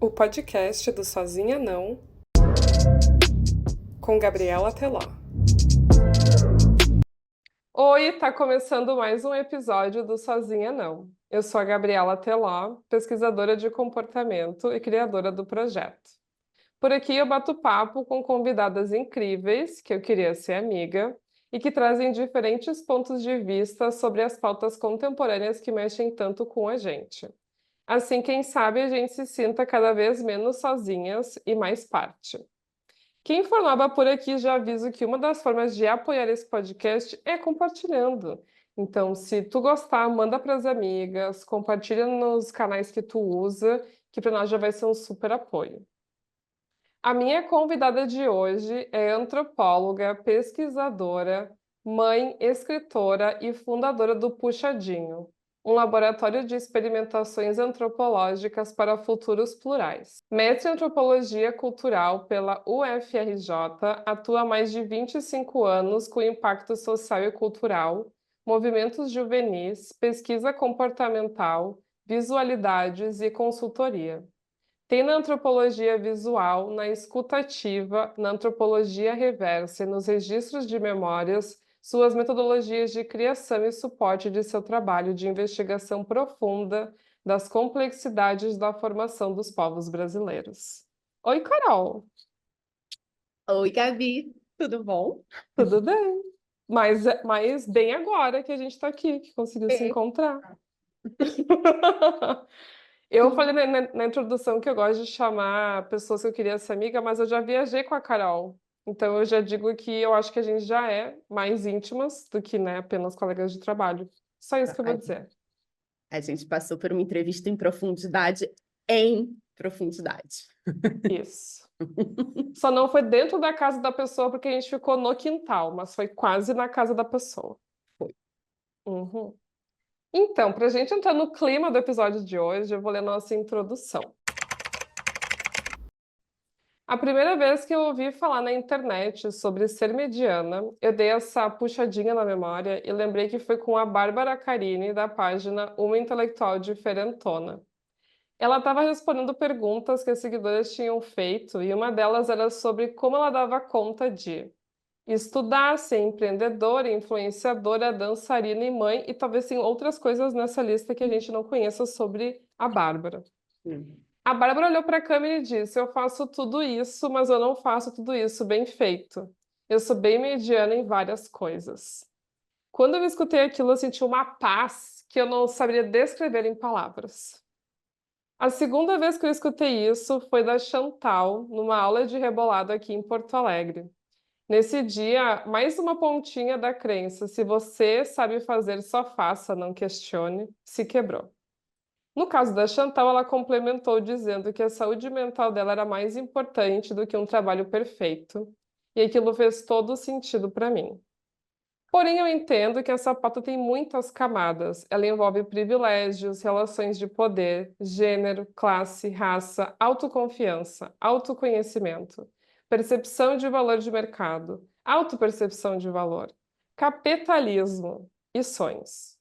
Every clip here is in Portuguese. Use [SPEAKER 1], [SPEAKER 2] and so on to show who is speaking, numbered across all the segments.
[SPEAKER 1] O podcast do Sozinha Não, com Gabriela Teló. Oi, tá começando mais um episódio do Sozinha Não. Eu sou a Gabriela Teló, pesquisadora de comportamento e criadora do projeto. Por aqui eu bato papo com convidadas incríveis, que eu queria ser amiga, e que trazem diferentes pontos de vista sobre as pautas contemporâneas que mexem tanto com a gente. Assim, quem sabe a gente se sinta cada vez menos sozinhas e mais parte. Quem for nova por aqui, já aviso que uma das formas de apoiar esse podcast é compartilhando. Então, se tu gostar, manda para as amigas, compartilha nos canais que tu usa, que para nós já vai ser um super apoio. A minha convidada de hoje é antropóloga, pesquisadora, mãe, escritora e fundadora do Puxadinho, um laboratório de experimentações antropológicas para futuros plurais. Mestre em Antropologia Cultural pela UFRJ, atua há mais de 25 anos com impacto social e cultural, movimentos juvenis, pesquisa comportamental, visualidades e consultoria. Tem na antropologia visual, na escutativa, na antropologia reversa e nos registros de memórias, suas metodologias de criação e suporte de seu trabalho de investigação profunda das complexidades da formação dos povos brasileiros. Oi, Carol,
[SPEAKER 2] Oi, Gabi, tudo bom?
[SPEAKER 1] tudo bem? Mas bem agora que a gente está aqui, que conseguiu se
[SPEAKER 2] É.
[SPEAKER 1] encontrar. Eu falei na introdução que eu gosto de chamar pessoas que eu queria ser amiga, mas eu já viajei com a Carol. Então eu já digo que eu acho que a gente já é mais íntimas do que, né, apenas colegas de trabalho. Só isso que eu vou dizer.
[SPEAKER 2] A gente passou por uma entrevista em profundidade.
[SPEAKER 1] Isso. Só não foi dentro da casa da pessoa porque a gente ficou no quintal, mas foi quase na casa da pessoa.
[SPEAKER 2] Foi.
[SPEAKER 1] Uhum. Então, para a gente entrar no clima do episódio de hoje, eu vou ler nossa introdução. A primeira vez que eu ouvi falar na internet sobre ser mediana, eu dei essa puxadinha na memória e lembrei que foi com a Bárbara Carini, da página Uma Intelectual Diferentona. Ela estava respondendo perguntas que as seguidoras tinham feito e uma delas era sobre como ela dava conta de estudar, ser empreendedora, influenciadora, dançarina e mãe, e talvez sim outras coisas nessa lista que a gente não conheça sobre a Bárbara. A Bárbara olhou para a câmera e disse: Eu faço tudo isso, mas eu não faço tudo isso bem feito. Eu sou bem mediana em várias coisas. Quando eu escutei aquilo, eu senti uma paz que eu não saberia descrever em palavras. A segunda vez que eu escutei isso foi da Chantal, numa aula de rebolado aqui em Porto Alegre. Nesse dia, mais uma pontinha da crença: se você sabe fazer, só faça, não questione, se quebrou. No caso da Chantal, ela complementou dizendo que a saúde mental dela era mais importante do que um trabalho perfeito, e aquilo fez todo o sentido para mim. Porém, eu entendo que essa pauta tem muitas camadas. Ela envolve privilégios, relações de poder, gênero, classe, raça, autoconfiança, autoconhecimento, percepção de valor de mercado, autopercepção de valor, capitalismo e sonhos.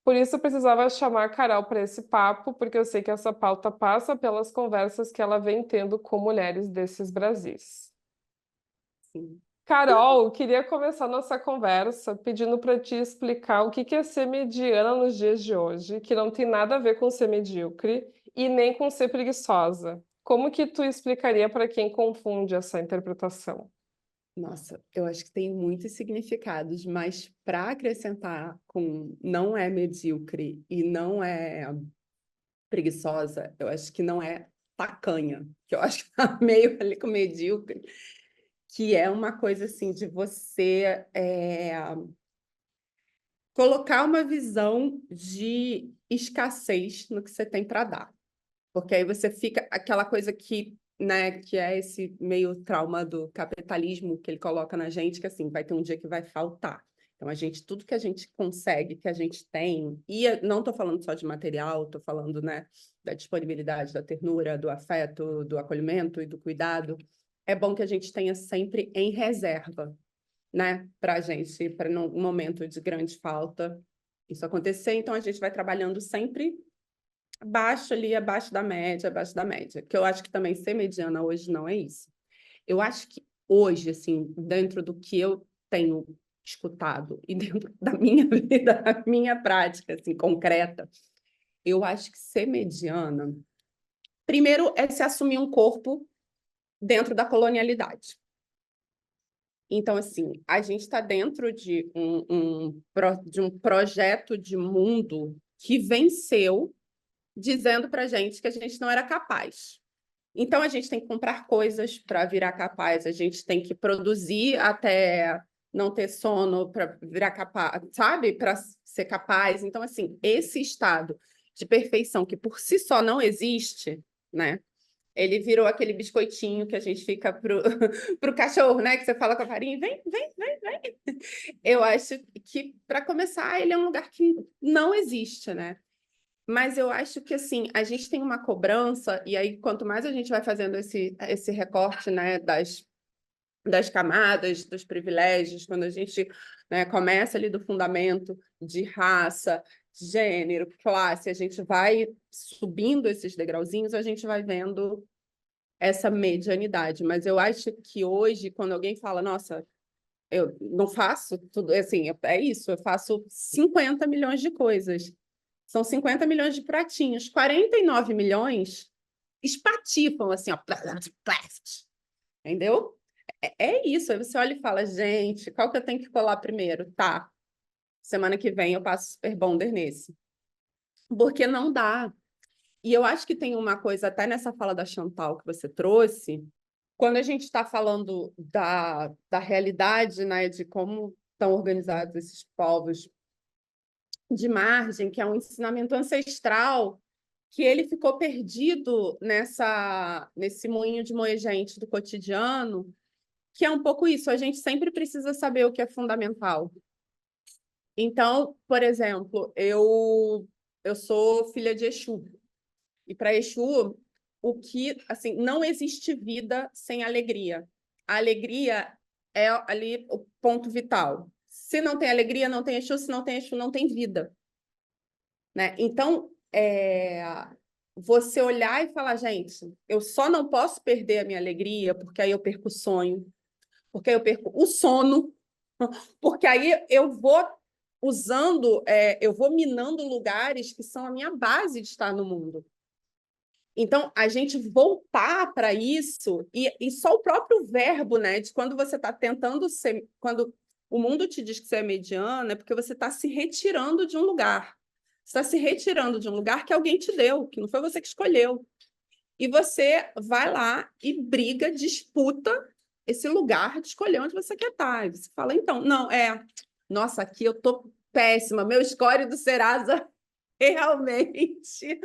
[SPEAKER 1] Por isso, eu precisava chamar a Carol para esse papo, porque eu sei que essa pauta passa pelas conversas que ela vem tendo com mulheres desses Brasis.
[SPEAKER 2] Sim.
[SPEAKER 1] Carol, queria começar nossa conversa pedindo para te explicar o que é ser mediana nos dias de hoje, que não tem nada a ver com ser medíocre e nem com ser preguiçosa. Como que tu explicaria para quem confunde essa interpretação?
[SPEAKER 2] Nossa, eu acho que tem muitos significados, mas para acrescentar com não é medíocre e não é preguiçosa, eu acho que não é tacanha, que eu acho que tá meio ali com medíocre, que é uma coisa assim de você colocar uma visão de escassez no que você tem para dar. Porque aí você fica aquela coisa que, né, que é esse meio trauma do capitalismo que ele coloca na gente, que assim, vai ter um dia que vai faltar. Então, tudo que a gente consegue, que a gente tem, e não estou falando só de material, estou falando, né, da disponibilidade, da ternura, do afeto, do acolhimento e do cuidado, é bom que a gente tenha sempre em reserva, né, para a gente, para num momento de grande falta isso acontecer. Então, a gente vai trabalhando sempre Baixo ali, abaixo da média, abaixo da média. Que eu acho que também ser mediana hoje não é isso. Eu acho que hoje, assim, dentro do que eu tenho escutado e dentro da minha vida, da minha prática, assim, concreta, eu acho que ser mediana, primeiro é se assumir um corpo dentro da colonialidade. Então, assim, a gente está dentro de de um projeto de mundo que venceu dizendo para a gente que a gente não era capaz. Então, a gente tem que comprar coisas para virar capaz, a gente tem que produzir até não ter sono para virar capaz, sabe? Para ser capaz. Então, assim, esse estado de perfeição que por si só não existe, né? Ele virou aquele biscoitinho que a gente fica pro cachorro, né? Que você fala com a farinha, vem, vem, vem, vem. Eu acho que, para começar, ele é um lugar que não existe, né? Mas eu acho que, assim, a gente tem uma cobrança, e aí, quanto mais a gente vai fazendo esse recorte, né, das camadas, dos privilégios, quando a gente, né, começa ali do fundamento de raça, gênero, classe, a gente vai subindo esses degrauzinhos, a gente vai vendo essa medianidade. Mas eu acho que hoje, quando alguém fala, nossa, eu não faço tudo, assim, é isso, eu faço 50 milhões de coisas. São 50 milhões de pratinhos. 49 milhões espatifam assim, ó. Entendeu? É isso. Aí você olha e fala, gente, qual que eu tenho que colar primeiro? Tá. Semana que vem eu passo Super Bonder nesse. Porque não dá. E eu acho que tem uma coisa, até nessa fala da Chantal que você trouxe, quando a gente está falando da realidade, né, de como estão organizados esses povos de margem, que é um ensinamento ancestral, que ele ficou perdido nesse moinho de moer gente do cotidiano, que é um pouco isso, a gente sempre precisa saber o que é fundamental. Então, por exemplo, eu sou filha de Exu, e para Exu, o que, assim, não existe vida sem alegria. A alegria é ali o ponto vital. Se não tem alegria, não tem Exu, se não tem Exu, não tem vida. Né? Então, você olhar e falar, gente, eu só não posso perder a minha alegria, porque aí eu perco o sonho, porque aí eu perco o sono, porque aí eu vou usando, eu vou minando lugares que são a minha base de estar no mundo. Então, a gente voltar para isso, e só o próprio verbo, né, de quando você está tentando ser, quando o mundo te diz que você é mediano, é porque você está se retirando de um lugar. Você está se retirando de um lugar que alguém te deu, que não foi você que escolheu. E você vai lá e briga, disputa esse lugar de escolher onde você quer estar. E você fala, então, não, nossa, aqui eu tô péssima, meu score do Serasa realmente.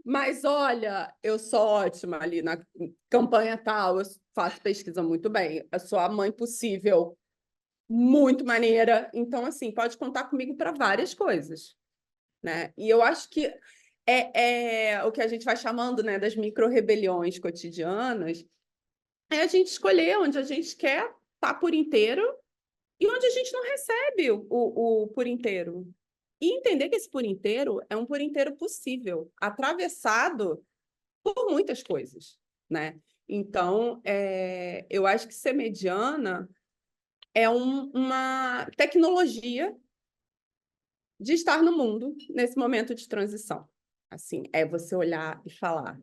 [SPEAKER 2] Mas olha, eu sou ótima ali na campanha tal, eu faço pesquisa muito bem, eu sou a mãe possível, muito maneira. Então, assim, pode contar comigo para várias coisas, né? E eu acho que é o que a gente vai chamando, né, das micro-rebeliões cotidianas, é a gente escolher onde a gente quer estar por inteiro e onde a gente não recebe o por inteiro. E entender que esse por inteiro é um por inteiro possível, atravessado por muitas coisas, né? Então, eu acho que ser mediana é uma tecnologia de estar no mundo nesse momento de transição. Assim, é você olhar e falar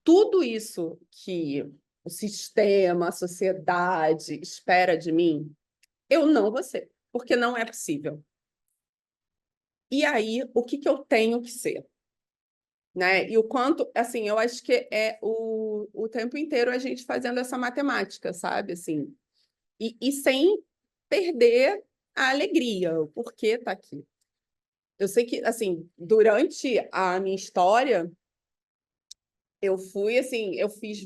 [SPEAKER 2] tudo isso que o sistema, a sociedade espera de mim, eu não vou ser, porque não é possível. E aí, o que eu tenho que ser? Né? E o quanto, assim, eu acho que é o tempo inteiro a gente fazendo essa matemática, sabe? Assim, e sem perder a alegria, o porquê tá aqui. Eu sei que, assim, durante a minha história, eu fui, assim, eu fiz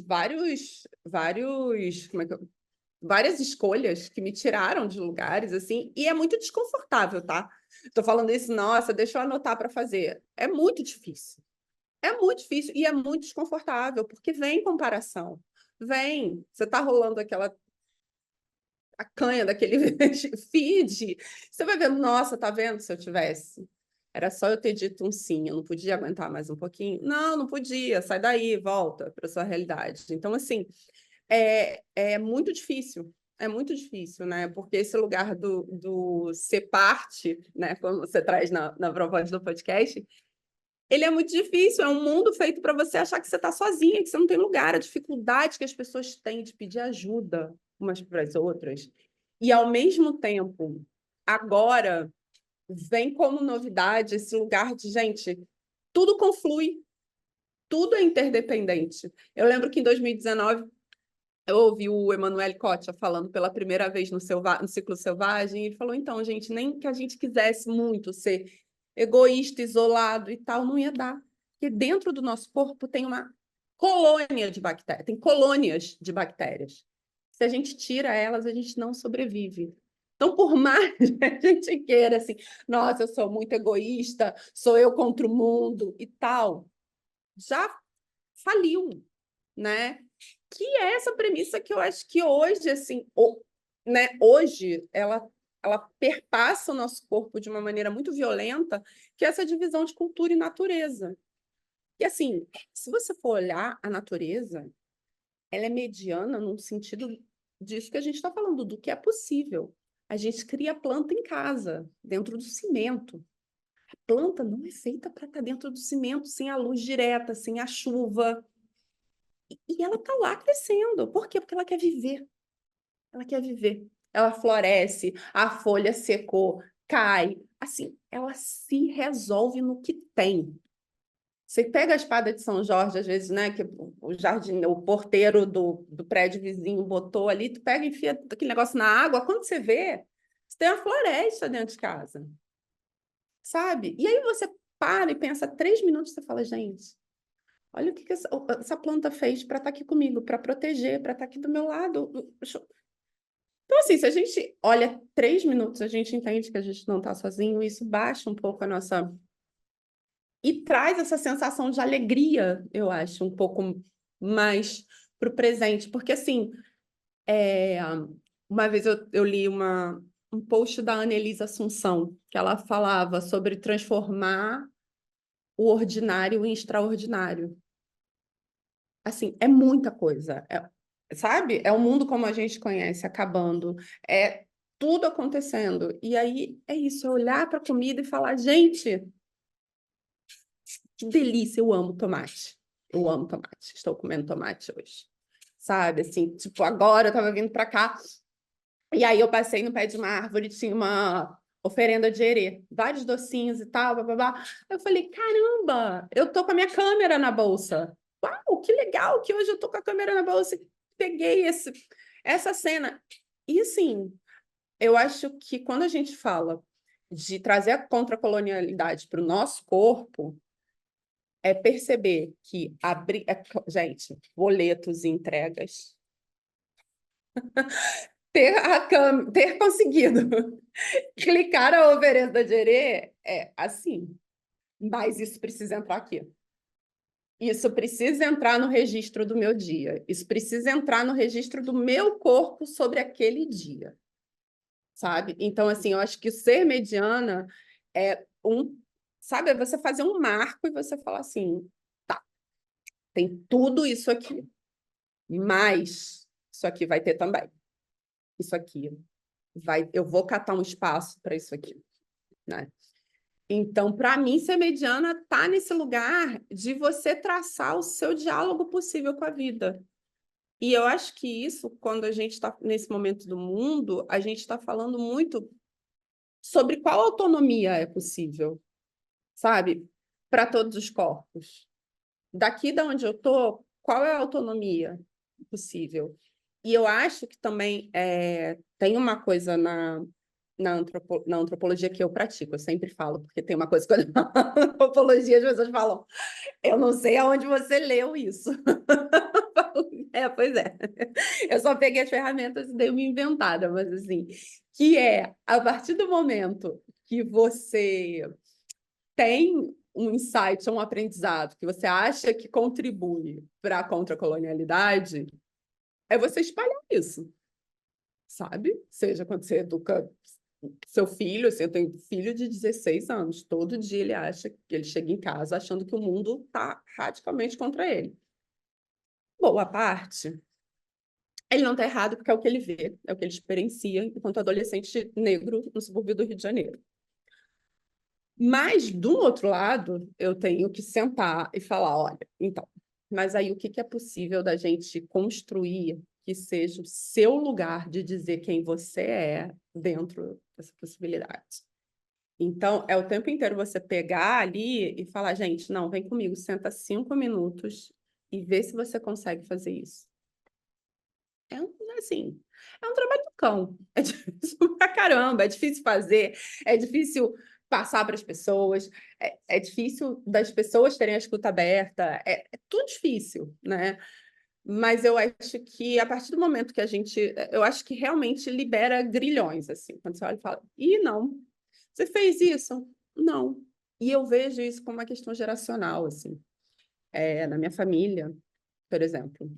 [SPEAKER 2] várias escolhas que me tiraram de lugares, assim, e é muito desconfortável, tá? Tô falando isso, nossa, deixa eu anotar para fazer. É muito difícil. É muito difícil e é muito desconfortável, porque vem comparação. Vem, você está rolando a canha daquele feed, você vai ver, nossa, tá vendo se eu tivesse? Era só eu ter dito um sim, eu não podia aguentar mais um pouquinho? Não, não podia, sai daí, volta para sua realidade. Então, assim, é muito difícil, né? Porque esse lugar do ser parte, né? Como você traz na proposta do podcast, ele é muito difícil, é um mundo feito para você achar que você está sozinha, que você não tem lugar, a dificuldade que as pessoas têm de pedir ajuda umas para as outras. E, ao mesmo tempo, agora vem como novidade esse lugar de, gente, tudo conflui, tudo é interdependente. Eu lembro que em 2019 eu ouvi o Emanuele Cotta falando pela primeira vez no Ciclo Selvagem, e ele falou, então, gente, nem que a gente quisesse muito ser egoísta, isolado e tal, não ia dar. Porque dentro do nosso corpo tem uma colônia de bactérias, tem colônias de bactérias. Se a gente tira elas, a gente não sobrevive. Então, por mais que a gente queira, assim, nossa, eu sou muito egoísta, sou eu contra o mundo e tal, já faliu, né? Que é essa premissa que eu acho que hoje, assim, né, hoje, ela perpassa o nosso corpo de uma maneira muito violenta, que é essa divisão de cultura e natureza. E, assim, se você for olhar a natureza, ela é mediana no sentido disso que a gente está falando, do que é possível. A gente cria planta em casa, dentro do cimento. A planta não é feita para estar dentro do cimento, sem a luz direta, sem a chuva. E ela está lá crescendo. Por quê? Porque ela quer viver. Ela quer viver. Ela floresce, a folha secou, cai. Assim, ela se resolve no que tem. Você pega a espada de São Jorge, às vezes, né? Que o jardim, o porteiro do prédio vizinho botou ali, tu pega e enfia aquele negócio na água. Quando você vê, você tem uma floresta dentro de casa. Sabe? E aí você para e pensa 3 minutos, você fala, gente, olha o que essa planta fez para estar aqui comigo, para proteger, para estar aqui do meu lado. Então, assim, se a gente olha 3 minutos, a gente entende que a gente não está sozinho, isso baixa um pouco a nossa. E traz essa sensação de alegria, eu acho, um pouco mais para o presente. Porque, assim, é, uma vez eu li um post da Annelise Assunção, que ela falava sobre transformar o ordinário em extraordinário. Assim, é muita coisa. Sabe? É o mundo como a gente conhece acabando. É tudo acontecendo. E aí é isso, é olhar para a comida e falar, gente, que delícia, eu amo tomate. Eu amo tomate. Estou comendo tomate hoje. Sabe? Assim, tipo, agora eu estava vindo para cá e aí eu passei no pé de uma árvore, tinha uma oferenda de herê, vários docinhos e tal, blá, blá, blá. Eu falei, caramba, eu tô com a minha câmera na bolsa. Uau, que legal que hoje eu tô com a câmera na bolsa. Peguei essa cena. E assim, eu acho que quando a gente fala de trazer a contracolonialidade para o nosso corpo, é perceber que abrir, gente, boletos e entregas, ter conseguido clicar a oferenda de herê é assim, mas isso precisa entrar aqui. Isso precisa entrar no registro do meu dia. Isso precisa entrar no registro do meu corpo sobre aquele dia, sabe? Então, assim, eu acho que ser mediana é sabe, é você fazer um marco e você falar assim, tá, tem tudo isso aqui, mas isso aqui vai ter também. Isso aqui eu vou catar um espaço para isso aqui, né? Então, para mim, ser mediana está nesse lugar de você traçar o seu diálogo possível com a vida. E eu acho que isso, quando a gente está nesse momento do mundo, a gente está falando muito sobre qual autonomia é possível, sabe? Para todos os corpos. Daqui da onde eu estou, qual é a autonomia possível? E eu acho que também tem uma coisa na antropologia que eu pratico, eu sempre falo, porque tem uma coisa que eu na antropologia as pessoas falam, eu não sei aonde você leu isso. Pois é. Eu só peguei as ferramentas e dei uma inventada, mas assim, que é a partir do momento que você tem um insight, um aprendizado que você acha que contribui para a contracolonialidade, é você espalhar isso, sabe? Seja quando você educa seu filho, assim, eu tenho filho de 16 anos, todo dia ele acha que ele chega em casa achando que o mundo está radicalmente contra ele. Boa parte, ele não está errado porque é o que ele vê, é o que ele experiencia enquanto adolescente negro no subúrbio do Rio de Janeiro. Mas, do outro lado, eu tenho que sentar e falar, olha, então, mas aí o que é possível da gente construir que seja o seu lugar de dizer quem você é dentro dessa possibilidade? Então, é o tempo inteiro você pegar ali e falar, gente, não, vem comigo, senta 5 minutos e vê se você consegue fazer isso. Assim, é um trabalho do cão. É difícil pra caramba, é difícil fazer, é difícil passar para as pessoas, é difícil das pessoas terem a escuta aberta, é tudo difícil, né? Mas eu acho que a partir do momento que eu acho que realmente libera grilhões, assim, quando você olha e fala, ih, não, você fez isso? Não. E eu vejo isso como uma questão geracional, assim. Na minha família, por exemplo,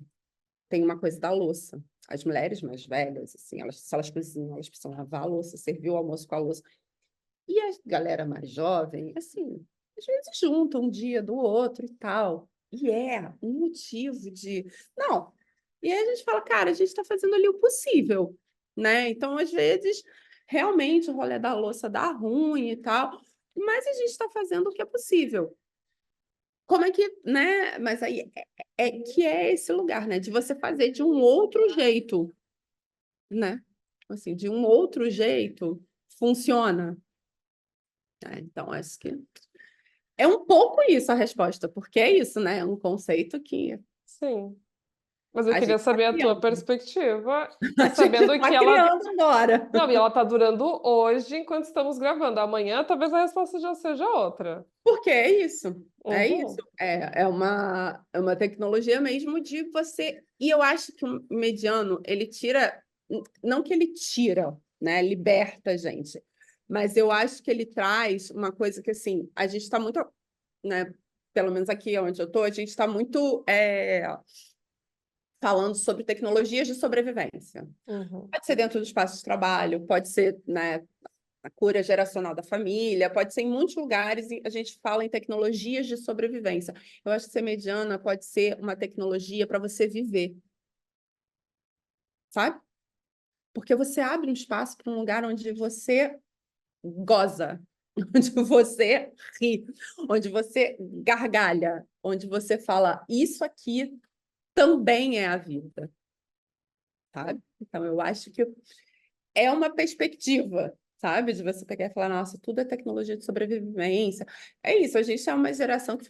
[SPEAKER 2] tem uma coisa da louça. As mulheres mais velhas, assim, se elas cozinham, elas precisam lavar a louça, servir o almoço com a louça. E a galera mais jovem, assim, às vezes junta um dia do outro e tal. E é um motivo de... Não. E aí a gente fala, cara, a gente está fazendo ali o possível, né? Então, às vezes, realmente o rolê da louça dá ruim e tal, mas a gente está fazendo o que é possível. Como é que, né? Mas aí que é esse lugar, né? De você fazer de um outro jeito, né? Assim, de um outro jeito funciona. Então, acho que é um pouco isso a resposta, porque é isso, né? É um conceito que
[SPEAKER 1] Sim. Mas eu
[SPEAKER 2] a
[SPEAKER 1] queria
[SPEAKER 2] gente está
[SPEAKER 1] saber a tua
[SPEAKER 2] criando.
[SPEAKER 1] perspectiva
[SPEAKER 2] A
[SPEAKER 1] e
[SPEAKER 2] gente
[SPEAKER 1] sabendo
[SPEAKER 2] está
[SPEAKER 1] que ela.
[SPEAKER 2] criando agora.
[SPEAKER 1] Não, e ela tá durando hoje enquanto estamos gravando. Amanhã talvez a resposta já seja outra.
[SPEAKER 2] Porque é isso. É isso.
[SPEAKER 1] Uhum,
[SPEAKER 2] É uma tecnologia mesmo de você. E eu acho que o mediano, ele tira. Não que ele tira, né? Liberta a gente. Mas eu acho que ele traz uma coisa que, assim, a gente está muito, né? Pelo menos aqui onde eu estou, a gente está muito falando sobre tecnologias de sobrevivência.
[SPEAKER 1] uhum.
[SPEAKER 2] Pode ser dentro do espaço de trabalho, pode ser, né, a cura geracional da família, pode ser em muitos lugares, e a gente fala em tecnologias de sobrevivência. Eu acho que ser mediana pode ser uma tecnologia para você viver, sabe? Porque você abre um espaço para um lugar onde você goza, onde você ri, onde você gargalha, onde você fala, isso aqui também é a vida, sabe? Então, eu acho que é uma perspectiva, sabe? De você pegar e falar, nossa, tudo é tecnologia de sobrevivência. É isso, a gente é uma geração que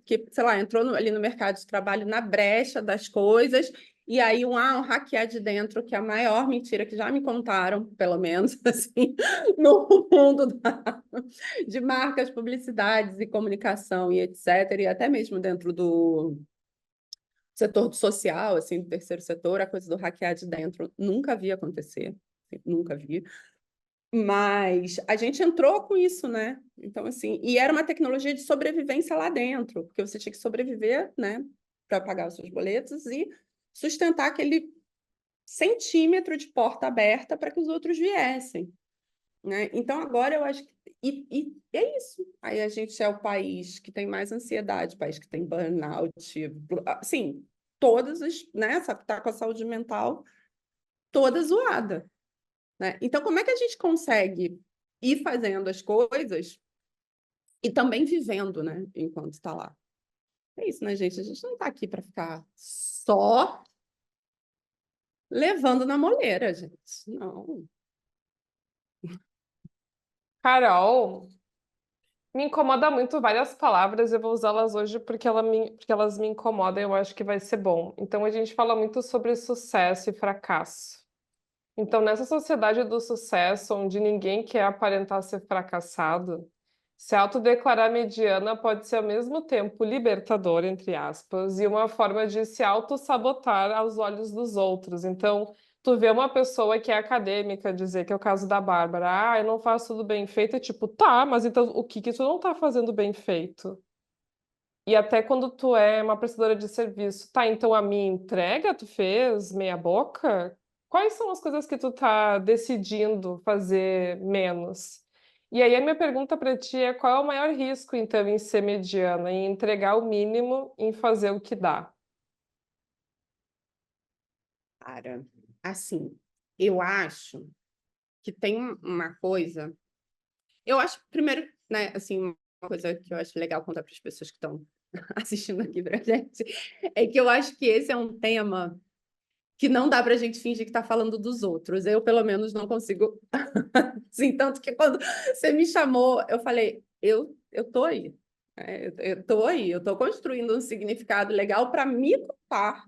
[SPEAKER 2] que, sei lá, entrou ali no mercado de trabalho na brecha das coisas, e aí um hackear de dentro, que é a maior mentira que já me contaram, pelo menos, assim, no mundo de marcas, publicidades e comunicação e etc., e até mesmo dentro do setor do social, assim, do terceiro setor, a coisa do hackear de dentro nunca vi acontecer, nunca vi. Mas a gente entrou com isso, né? Então, assim, e era uma tecnologia de sobrevivência lá dentro, porque você tinha que sobreviver, né, para pagar os seus boletos e sustentar aquele centímetro de porta aberta para que os outros viessem, né? Então, agora eu acho que. E é isso. Aí a gente é o país que tem mais ansiedade, o país que tem burnout, assim, todas as, né? Sabe, tá com a saúde mental toda zoada, né? Então, como é que a gente consegue ir fazendo as coisas e também vivendo, né? Enquanto está lá. É isso, né, gente? A gente não está aqui para ficar só levando na moleira, gente. Não.
[SPEAKER 1] Carol, me incomoda muito várias palavras, eu vou usá-las hoje porque elas me incomodam e eu acho que vai ser bom. Então, a gente fala muito sobre sucesso e fracasso. Então, nessa sociedade do sucesso, onde ninguém quer aparentar ser fracassado, se autodeclarar mediana pode ser ao mesmo tempo libertador, entre aspas, e uma forma de se autossabotar aos olhos dos outros. Então, tu vê uma pessoa que é acadêmica dizer, que é o caso da Bárbara, eu não faço tudo bem feito, é tipo, tá, mas então o que que tu não tá fazendo bem feito? E até quando tu é uma prestadora de serviço, tá, então a minha entrega tu fez meia boca? quais são as coisas que tu tá decidindo fazer menos? E aí a minha pergunta para ti é qual é o maior risco, então, em ser mediana, em entregar o mínimo, em fazer o que dá?
[SPEAKER 2] Cara, assim, eu acho que tem uma coisa. Eu acho, primeiro, né, assim, uma coisa que eu acho legal contar para as pessoas que estão assistindo aqui pra gente, é que eu acho que esse é um tema que não dá para a gente fingir que está falando dos outros. Eu, pelo menos, não consigo. Sim, tanto que quando você me chamou, eu falei, eu tô aí. Eu tô aí, eu tô construindo um significado legal para me contar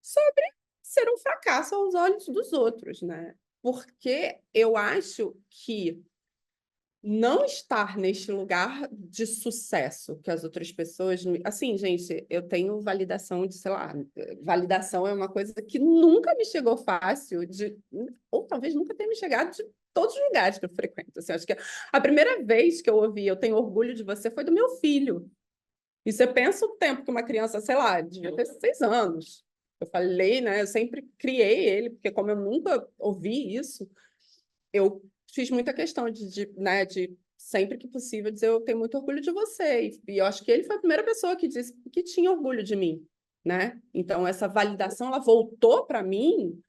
[SPEAKER 2] sobre ser um fracasso aos olhos dos outros, né? Porque eu acho que não estar neste lugar de sucesso que as outras pessoas. Assim, gente, eu tenho validação de, sei lá, validação é uma coisa que nunca me chegou fácil, ou talvez nunca tenha me chegado de todos os lugares que eu frequento. Assim, acho que a primeira vez que eu ouvi eu tenho orgulho de você foi do meu filho. E você pensa o tempo que uma criança, sei lá, devia ter 6 anos. Eu falei, né? Eu sempre criei ele, porque como eu nunca ouvi isso, eu fiz muita questão né, de sempre que possível dizer eu tenho muito orgulho de você. E eu acho que ele foi a primeira pessoa que disse que tinha orgulho de mim, né? Então essa validação ela voltou para mim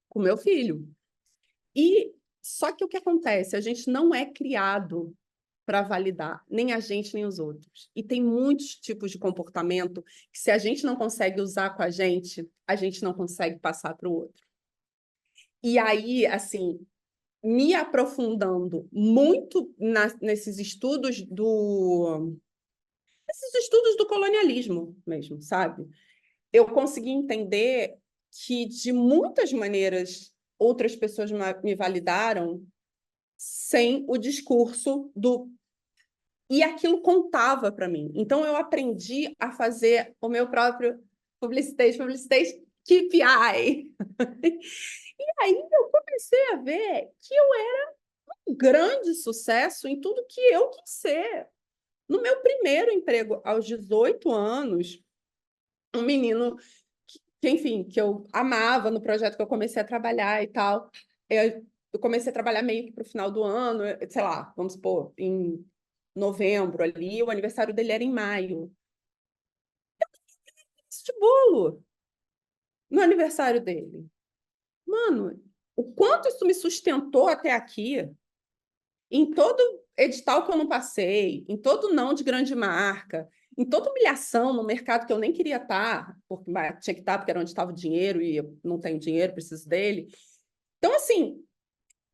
[SPEAKER 2] com meu filho. E só que o que acontece? A gente não é criado para validar, nem a gente, nem os outros. E tem muitos tipos de comportamento que, se a gente não consegue usar com a gente não consegue passar para o outro. E aí, assim, me aprofundando muito nesses estudos do colonialismo mesmo, sabe? Eu consegui entender que, de muitas maneiras, outras pessoas me validaram sem o discurso do... E aquilo contava para mim. Então, eu aprendi a fazer o meu próprio publicity KPI. E aí eu comecei a ver que eu era um grande sucesso em tudo que eu quis ser. No meu primeiro emprego, aos 18 anos, um menino enfim, que eu amava no projeto que eu comecei a trabalhar e tal. Eu comecei a trabalhar meio que para o final do ano, sei lá, vamos supor, em novembro ali, o aniversário dele era em maio. Este bolo no aniversário dele. Mano, o quanto isso me sustentou até aqui, em todo edital que eu não passei, em todo não de grande marca, em toda humilhação no mercado que eu nem queria estar, porque tinha que estar porque era onde estava o dinheiro e eu não tenho dinheiro, preciso dele. Então, assim,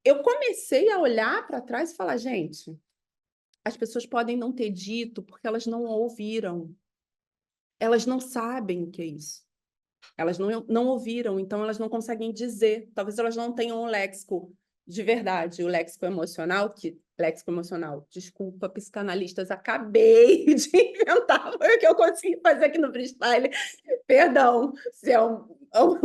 [SPEAKER 2] eu comecei a olhar para trás e falar, gente, as pessoas podem não ter dito porque elas não ouviram. Elas não sabem o que é isso. Elas não ouviram, então elas não conseguem dizer. Talvez elas não tenham um léxico de verdade, o léxico emocional, desculpa, psicanalistas, acabei de inventar, foi o que eu consegui fazer aqui no freestyle. Perdão, se é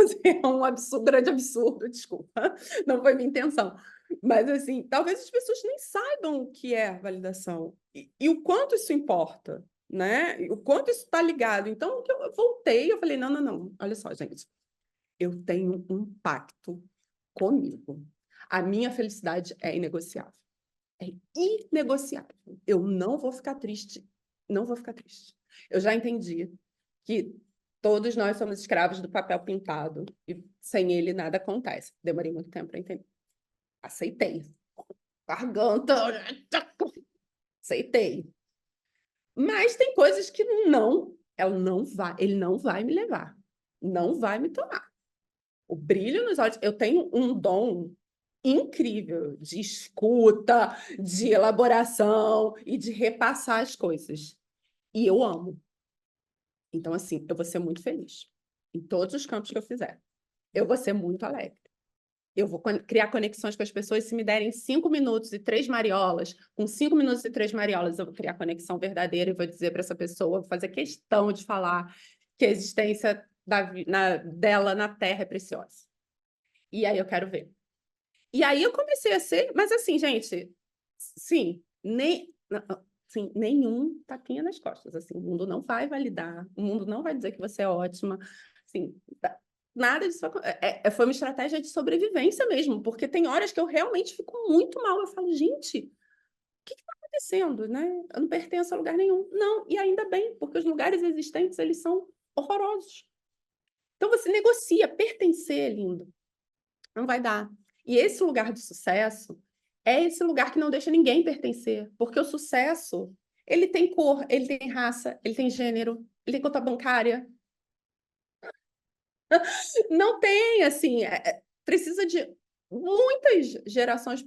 [SPEAKER 2] se é um absurdo, grande absurdo, desculpa, não foi minha intenção. Mas, assim, talvez as pessoas nem saibam o que é validação e o quanto isso importa, né? E o quanto isso está ligado. Então, eu voltei, eu falei, não, não, não, olha só, gente, eu tenho um pacto comigo. A minha felicidade é inegociável. É inegociável. Eu não vou ficar triste. Não vou ficar triste. Eu já entendi que todos nós somos escravos do papel pintado e sem ele nada acontece. Demorei muito tempo para entender. Aceitei. Garganta. Aceitei. Mas tem coisas que ele não vai me levar. Não vai me tomar. O brilho nos olhos. Eu tenho um dom incrível de escuta, de elaboração e de repassar as coisas. E eu amo. Então, assim, eu vou ser muito feliz em todos os campos que eu fizer. Eu vou ser muito alegre. Eu vou criar conexões com as pessoas. Se me derem 5 minutos e 3 mariolas, com 5 minutos e 3 mariolas, eu vou criar conexão verdadeira e vou dizer para essa pessoa, vou fazer questão de falar que a existência dela na Terra é preciosa. E aí eu quero ver. E aí eu comecei a ser, mas assim, gente, sim, sim, nenhum tapinha nas costas, assim, o mundo não vai validar, o mundo não vai dizer que você é ótima, assim, nada disso foi uma estratégia de sobrevivência mesmo, porque tem horas que eu realmente fico muito mal. Eu falo, gente, o que está acontecendo, né? Eu não pertenço a lugar nenhum. Não, e ainda bem, porque os lugares existentes, eles são horrorosos. Então, você negocia. Pertencer é lindo. Não vai dar. E esse lugar de sucesso é esse lugar que não deixa ninguém pertencer, porque o sucesso, ele tem cor, ele tem raça, ele tem gênero, ele tem conta bancária. Não tem, assim, precisa de muitas gerações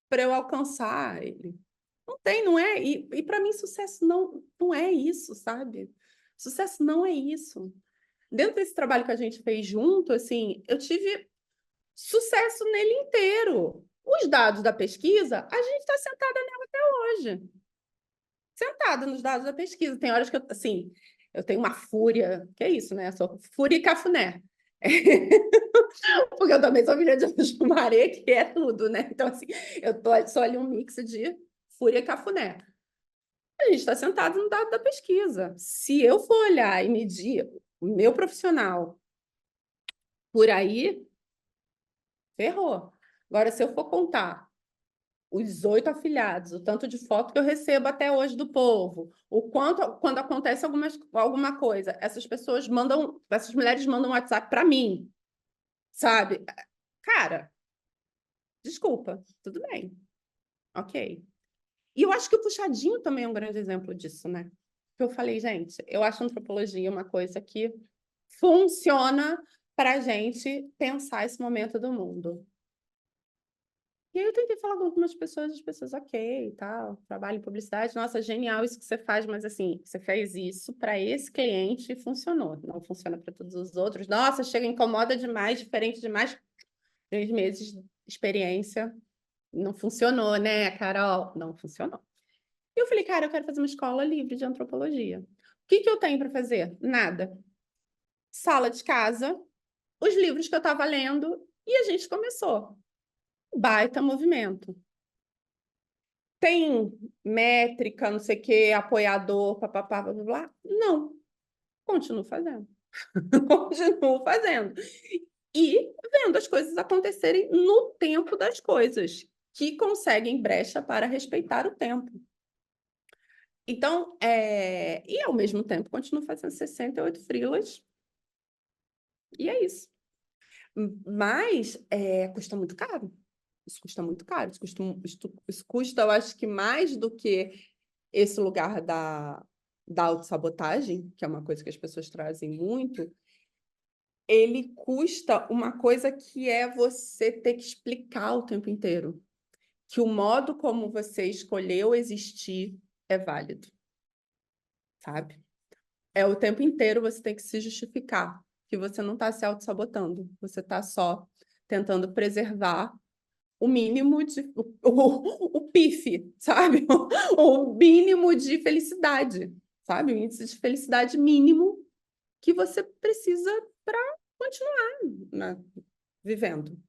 [SPEAKER 2] para eu alcançar ele. Não tem, não é? E para mim, sucesso não é isso, sabe? Sucesso não é isso. Dentro desse trabalho que a gente fez junto, assim, eu tive sucesso nele inteiro. Os dados da pesquisa, a gente está sentada nela até hoje. Sentada nos dados da pesquisa. Tem horas que eu, assim, eu tenho uma fúria, que é isso, né? Eu sou fúria e cafuné. Porque eu também sou filha de Anjo Maré, que é tudo, né? Então, assim, sou ali um mix de fúria e cafuné. A gente está sentado no dado da pesquisa. Se eu for olhar e medir o meu profissional por aí, ferrou. Agora, se eu for contar os 8 afiliados, o tanto de foto que eu recebo até hoje do povo, o quanto, quando acontece alguma coisa, essas mulheres mandam um WhatsApp para mim, sabe? Cara, desculpa, tudo bem, ok. E eu acho que o puxadinho também é um grande exemplo disso, né? Que eu falei, gente, eu acho antropologia uma coisa que funciona para a gente pensar esse momento do mundo. E aí eu tentei falar com algumas pessoas, as pessoas, ok, e tal, trabalho em publicidade, nossa, genial isso que você faz, mas assim, você fez isso para esse cliente e funcionou, não funciona para todos os outros. Nossa, chega, incomoda demais, diferente demais. 3 meses de experiência, não funcionou, né, Carol? Não funcionou. E eu falei, cara, eu quero fazer uma escola livre de antropologia. O que que eu tenho para fazer? Nada. Sala de casa, os livros que eu estava lendo, e a gente começou. Baita movimento. Tem métrica, não sei o quê, apoiador, papapá, blá, blá, blá? Não. Continuo fazendo. Continuo fazendo. E vendo as coisas acontecerem no tempo das coisas, que conseguem brecha para respeitar o tempo. Então, e ao mesmo tempo, continuo fazendo 68 freelas, e é isso. Mas custa muito caro. Isso custa muito caro. Isso custa, eu acho que mais do que esse lugar da autossabotagem, que é uma coisa que as pessoas trazem muito, ele custa uma coisa que é você ter que explicar o tempo inteiro. Que o modo como você escolheu existir é válido, sabe? É o tempo inteiro você tem que se justificar que você não está se auto-sabotando, você está só tentando preservar o mínimo de o PIF, sabe? O mínimo de felicidade, sabe? O índice de felicidade mínimo que você precisa para continuar, né, vivendo,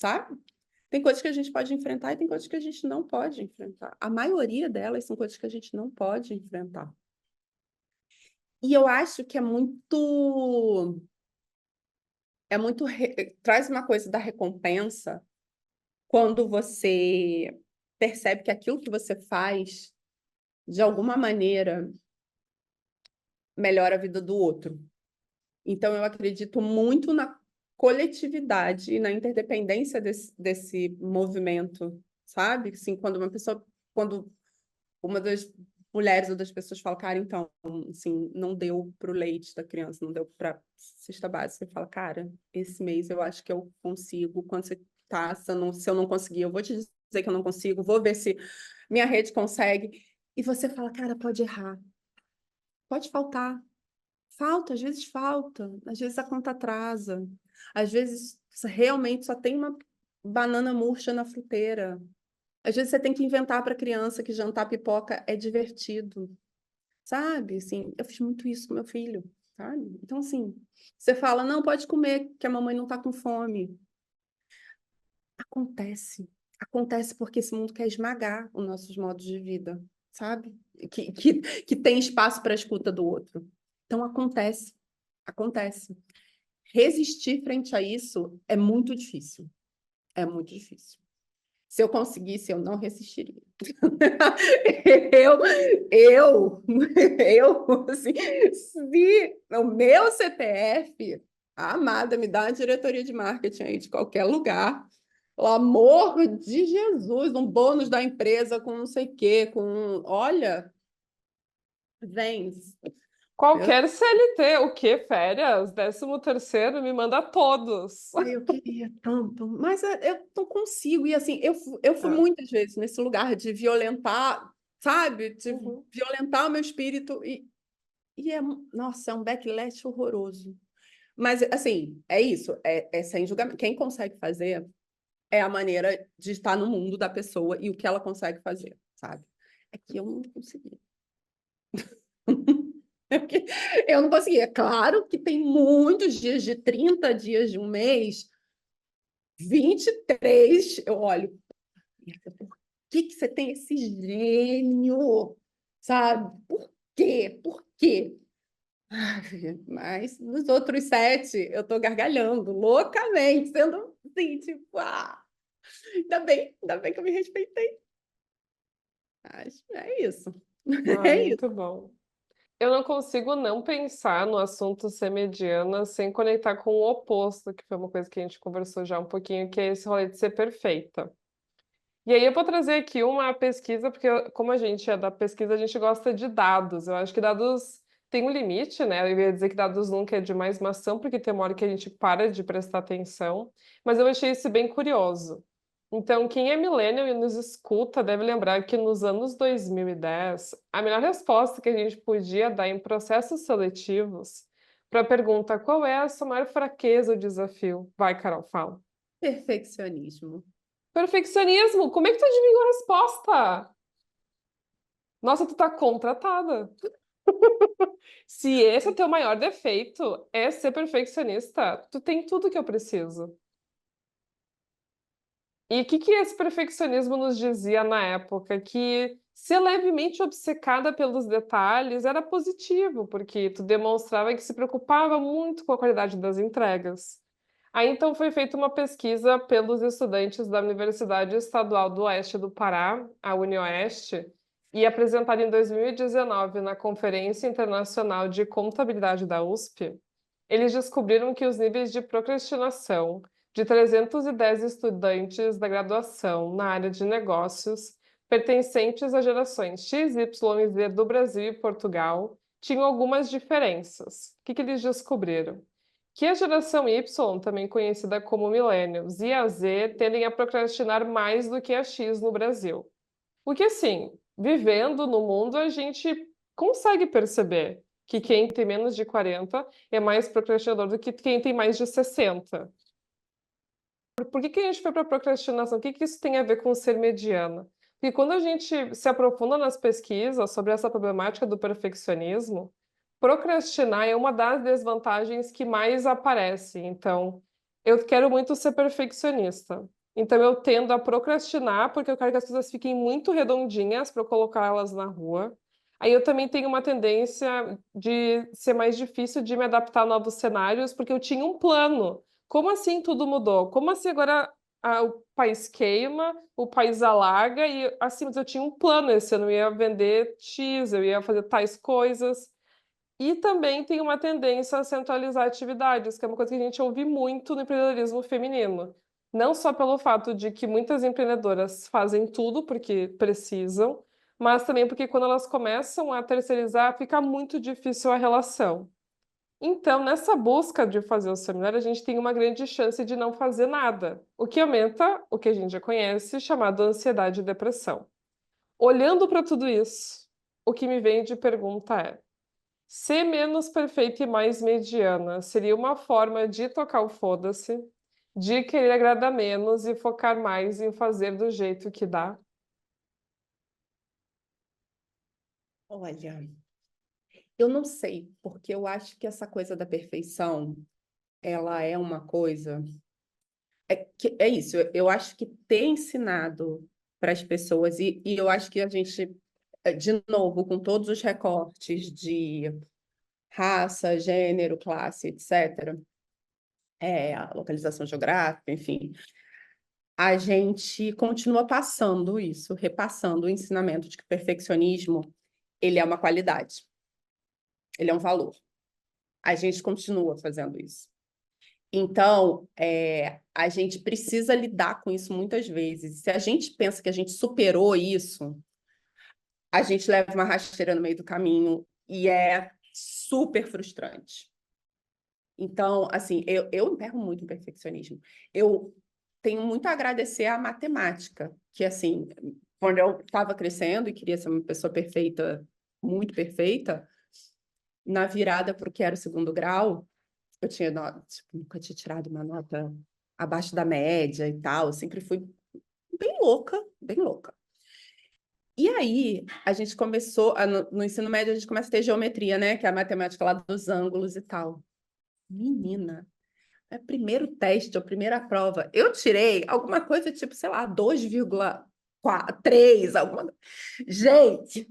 [SPEAKER 2] sabe? Tem coisas que a gente pode enfrentar e tem coisas que a gente não pode enfrentar. A maioria delas são coisas que a gente não pode enfrentar. E eu acho que traz uma coisa da recompensa quando você percebe que aquilo que você faz, de alguma maneira, melhora a vida do outro. Então, eu acredito muito na coletividade e na interdependência desse movimento, sabe? Assim, quando uma das mulheres ou das pessoas fala, cara, então, assim, não deu para o leite da criança, não deu para cesta básica. Você fala, cara, esse mês eu acho que eu consigo. Quando você tá, se eu não conseguir, eu vou te dizer que eu não consigo, vou ver se minha rede consegue. E você fala, cara, pode errar, pode faltar. Falta, às vezes a conta atrasa, às vezes você realmente só tem uma banana murcha na fruteira. Às vezes você tem que inventar para a criança que jantar pipoca é divertido, sabe? Assim, eu fiz muito isso com meu filho, sabe? Então, assim, você fala, não, pode comer, que a mamãe não está com fome. Acontece. Acontece porque esse mundo quer esmagar os nossos modos de vida, sabe? Que tem espaço para a escuta do outro. Então, acontece. Acontece. resistir frente a isso é muito difícil. É muito difícil. Se eu conseguisse, eu não resistiria. Eu, eu, assim, se o meu CPF, a amada, me dá uma diretoria de marketing aí de qualquer lugar, pelo amor de Jesus, um bônus da empresa com não sei o quê, com, olha, vem.
[SPEAKER 1] Qualquer CLT, o quê? Férias? 13º, me manda todos.
[SPEAKER 2] Ai, eu queria tanto, mas eu não consigo. E assim, eu fui
[SPEAKER 1] É.
[SPEAKER 2] muitas vezes nesse lugar de violentar, sabe? De
[SPEAKER 1] Uhum.
[SPEAKER 2] violentar o meu espírito. E é, nossa, é um backlash horroroso. Mas, assim, é isso, é sem julgamento. Quem consegue fazer é a maneira de estar no mundo da pessoa e o que ela consegue fazer, sabe? É que eu não consegui. Eu não consegui. É claro que tem muitos dias, de 30 dias de um mês, 23 eu olho, por que você tem esse gênio? Sabe? Por quê? Por quê? Ai, mas nos outros 7 eu tô gargalhando loucamente, sendo assim, tipo, ainda bem que eu me respeitei. Mas é isso.
[SPEAKER 1] Ah,
[SPEAKER 2] É isso.
[SPEAKER 1] muito bom. Eu não consigo não pensar no assunto ser mediana sem conectar com o oposto, que foi uma coisa que a gente conversou já um pouquinho, que é esse rolê de ser perfeita. E aí eu vou trazer aqui uma pesquisa, porque como a gente é da pesquisa, a gente gosta de dados. Eu acho que dados têm um limite, né? Eu ia dizer que dados nunca é demais, mas são, porque tem uma hora que a gente para de prestar atenção. Mas eu achei isso bem curioso. Então, quem é millennial e nos escuta deve lembrar que nos anos 2010, a melhor resposta que a gente podia dar em processos seletivos para a pergunta qual é a sua maior fraqueza ou desafio? Vai, Carol, fala.
[SPEAKER 2] Perfeccionismo.
[SPEAKER 1] Perfeccionismo. Como é que tu adivinhou a resposta? Nossa, tu tá contratada. Se esse é o teu maior defeito, é ser perfeccionista, tu tem tudo que eu preciso. E o que que esse perfeccionismo nos dizia na época? Que ser levemente obcecada pelos detalhes era positivo, porque tu demonstrava que se preocupava muito com a qualidade das entregas. Aí então foi feita uma pesquisa pelos estudantes da Universidade Estadual do Oeste do Pará, a UniOeste, e apresentada em 2019 na Conferência Internacional de Contabilidade da USP. Eles descobriram que os níveis de procrastinação de 310 estudantes da graduação na área de negócios, pertencentes às gerações X, Y e Z do Brasil e Portugal, tinham algumas diferenças. O que que eles descobriram? Que a geração Y, também conhecida como millennials, e a Z tendem a procrastinar mais do que a X no Brasil. Porque, assim, vivendo no mundo, a gente consegue perceber que quem tem menos de 40 é mais procrastinador do que quem tem mais de 60. Por que que a gente foi para procrastinação? O que que isso tem a ver com ser mediana? Porque quando a gente se aprofunda nas pesquisas sobre essa problemática do perfeccionismo, procrastinar é uma das desvantagens que mais aparece. Então, eu quero muito ser perfeccionista. Então, eu tendo a procrastinar porque eu quero que as coisas fiquem muito redondinhas para eu colocá-las na rua. Aí eu também tenho uma tendência de ser mais difícil de me adaptar a novos cenários, porque eu tinha um plano. Como assim tudo mudou? Como assim agora o país queima, o país alaga e assim, mas eu tinha um plano esse ano, eu ia vender X, eu ia fazer tais coisas. E também tem uma tendência a centralizar atividades, que é uma coisa que a gente ouve muito no empreendedorismo feminino. Não só pelo fato de que muitas empreendedoras fazem tudo porque precisam, mas também porque quando elas começam a terceirizar, fica muito difícil a relação. Então, nessa busca de fazer o seminário, a gente tem uma grande chance de não fazer nada, o que aumenta o que a gente já conhece, chamado ansiedade e depressão. Olhando para tudo isso, o que me vem de pergunta é: ser menos perfeita e mais mediana seria uma forma de tocar o foda-se, de querer agradar menos e focar mais em fazer do jeito que dá?
[SPEAKER 2] Olha, eu não sei, porque eu acho que essa coisa da perfeição, ela é uma coisa. É isso, eu acho que ter ensinado para as pessoas, e eu acho que a gente, de novo, com todos os recortes de raça, gênero, classe, etc., a localização geográfica, enfim. A gente continua passando isso, repassando o ensinamento de que o perfeccionismo, ele é uma qualidade, ele é um valor. A gente continua fazendo isso. Então, a gente precisa lidar com isso muitas vezes. Se a gente pensa que a gente superou isso, a gente leva uma rasteira no meio do caminho e é super frustrante. Então, assim, eu emperro muito o perfeccionismo. Eu tenho muito a agradecer à matemática, que, assim, quando eu estava crescendo e queria ser uma pessoa perfeita, muito perfeita, na virada para o que era o segundo grau, eu tinha, nunca tinha tirado uma nota abaixo da média e tal, eu sempre fui bem louca, bem louca. E aí, a gente começou, no ensino médio, a gente começa a ter geometria, né? Que é a matemática lá dos ângulos e tal. Menina, é o primeiro teste, a primeira prova. Eu tirei alguma coisa tipo, sei lá, 2,3, alguma. Gente,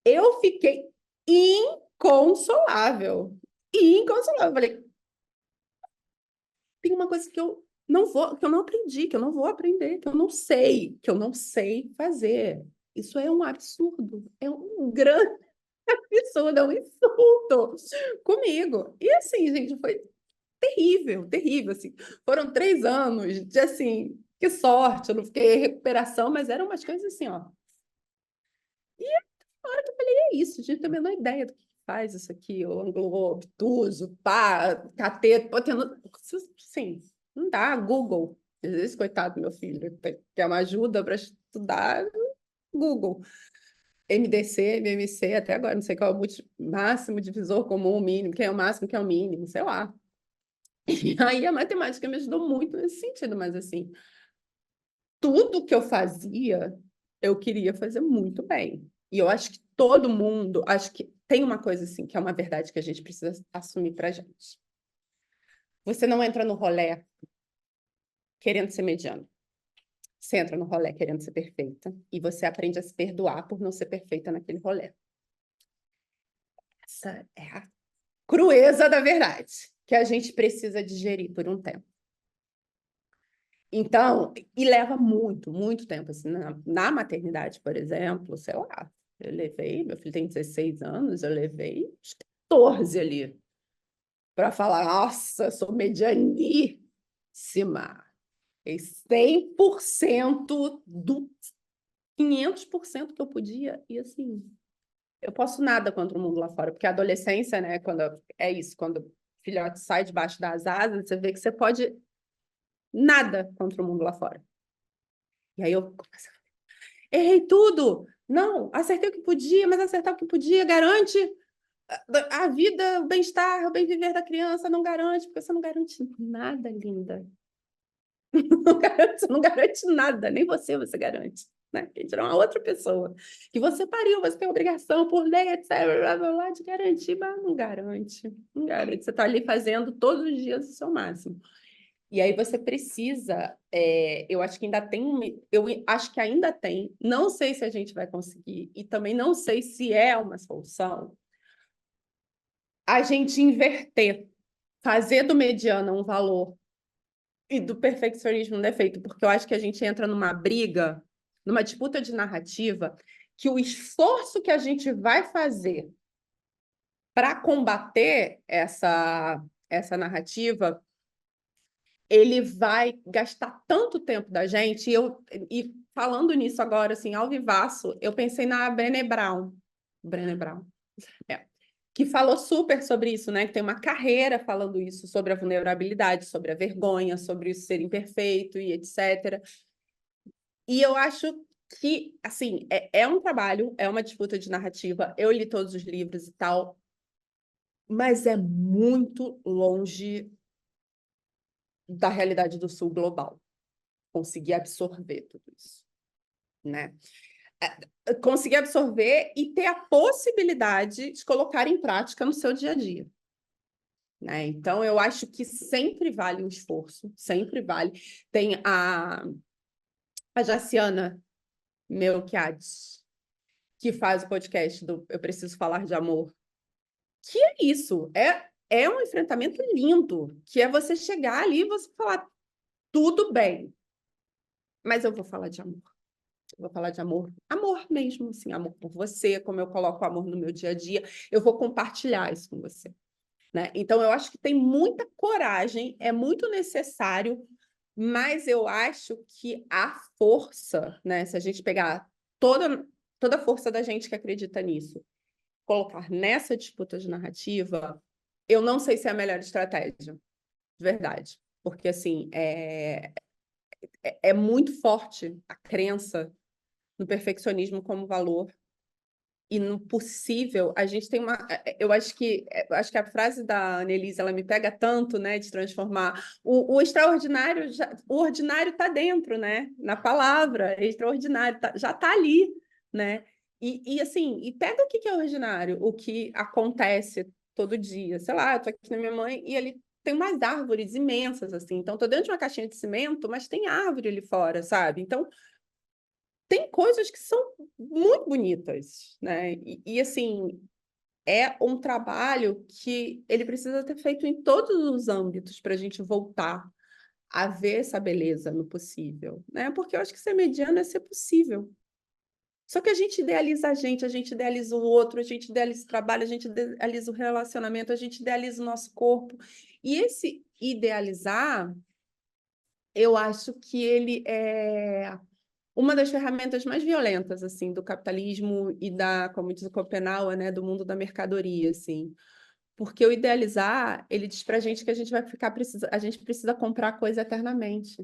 [SPEAKER 2] eu fiquei inconsolável. Inconsolável. Falei, tem uma coisa que eu não vou, que eu não aprendi, que eu não vou aprender, que eu não sei fazer. Isso é um absurdo, é um grande absurdo, é um insulto comigo. E assim, gente, foi terrível, terrível, assim. Foram 3 anos de, assim, que sorte, eu não fiquei em recuperação, mas eram umas coisas assim, ó. E na hora que eu falei, é isso, a gente tem a menor ideia do que faz isso aqui, o ângulo obtuso, pá, cateto, pô, tendo... Sim, não dá, Google. Às vezes, coitado do meu filho, quer uma ajuda para estudar, Google. MDC, MMC, até agora, não sei qual é o máximo divisor comum, mínimo, quem é o máximo, quem é o mínimo, sei lá. E aí a matemática me ajudou muito nesse sentido, mas assim, tudo que eu fazia, eu queria fazer muito bem. E eu acho que todo mundo, acho que tem uma coisa assim, que é uma verdade que a gente precisa assumir pra gente. Você não entra no rolê querendo ser mediano. Você entra no rolê querendo ser perfeita e você aprende a se perdoar por não ser perfeita naquele rolê. Essa é a crueza da verdade, que a gente precisa digerir por um tempo. Então, e leva muito, muito tempo. Assim, na maternidade, por exemplo, sei lá, eu levei, meu filho tem 16 anos, eu levei uns 14 ali para falar, nossa, sou medianíssima. E 100% do 500% que eu podia. E assim, eu posso nada contra o mundo lá fora, porque a adolescência, né, quando é isso, quando o filhote sai debaixo das asas, você vê que você pode nada contra o mundo lá fora. E aí eu errei tudo. Não, acertei o que podia, mas acertar o que podia garante a vida, o bem-estar, o bem-viver da criança, não garante, porque você não garante nada, linda. Você não garante nada, nem você garante. Né? Quem dirá uma outra pessoa. Que você pariu, você tem obrigação por lei, etc., blá, blá, blá, de garantir, mas não garante. Não garante. Você está ali fazendo todos os dias o seu máximo. E aí você precisa, eu acho que ainda tem, eu acho que ainda tem, não sei se a gente vai conseguir, e também não sei se é uma solução, a gente inverter, fazer do mediano um valor e do perfeccionismo um defeito, porque eu acho que a gente entra numa briga, numa disputa de narrativa, que o esforço que a gente vai fazer para combater essa narrativa ele vai gastar tanto tempo da gente, e falando nisso agora, assim, ao vivaço, eu pensei na Brené Brown, que falou super sobre isso, né? Que tem uma carreira falando isso, sobre a vulnerabilidade, sobre a vergonha, sobre o ser imperfeito e etc. E eu acho que, assim, é um trabalho, é uma disputa de narrativa, eu li todos os livros e tal, mas é muito longe da realidade do Sul global. Conseguir absorver tudo isso, né? Conseguir absorver e ter a possibilidade de colocar em prática no seu dia a dia. Né? Então, eu acho que sempre vale um esforço, sempre vale. Tem a Jaciana Melquiades, que faz o podcast do Eu Preciso Falar de Amor, que é isso, é um enfrentamento lindo, que é você chegar ali e você falar, tudo bem, mas eu vou falar de amor. Eu vou falar de amor, amor mesmo, assim, amor por você, como eu coloco o amor no meu dia a dia, eu vou compartilhar isso com você, né? Então, eu acho que tem muita coragem, é muito necessário, mas eu acho que a força, né? Se a gente pegar toda a força da gente que acredita nisso, colocar nessa disputa de narrativa, eu não sei se é a melhor estratégia, de verdade. Porque, assim, é muito forte a crença no perfeccionismo como valor e no possível. A gente tem uma... Eu acho que a frase da Annelise, ela me pega tanto, né, de transformar o extraordinário, o ordinário está dentro, né, na palavra, extraordinário, já está ali, né, assim, e pega o que é ordinário, o que acontece todo dia, sei lá, eu tô aqui na minha mãe e ali tem umas árvores imensas, assim, então tô dentro de uma caixinha de cimento, mas tem árvore ali fora, sabe? Então, tem coisas que são muito bonitas, né? Assim, é um trabalho que ele precisa ter feito em todos os âmbitos para a gente voltar a ver essa beleza no possível, né? Porque eu acho que ser mediano é ser possível. Só que a gente idealiza o outro, a gente idealiza o trabalho, a gente idealiza o relacionamento, a gente idealiza o nosso corpo. E esse idealizar, eu acho que ele é uma das ferramentas mais violentas, assim, do capitalismo e da, como diz o Schopenhauer, né, do mundo da mercadoria, assim. Porque o idealizar, ele diz pra gente que a gente vai ficar a gente precisa comprar coisa eternamente,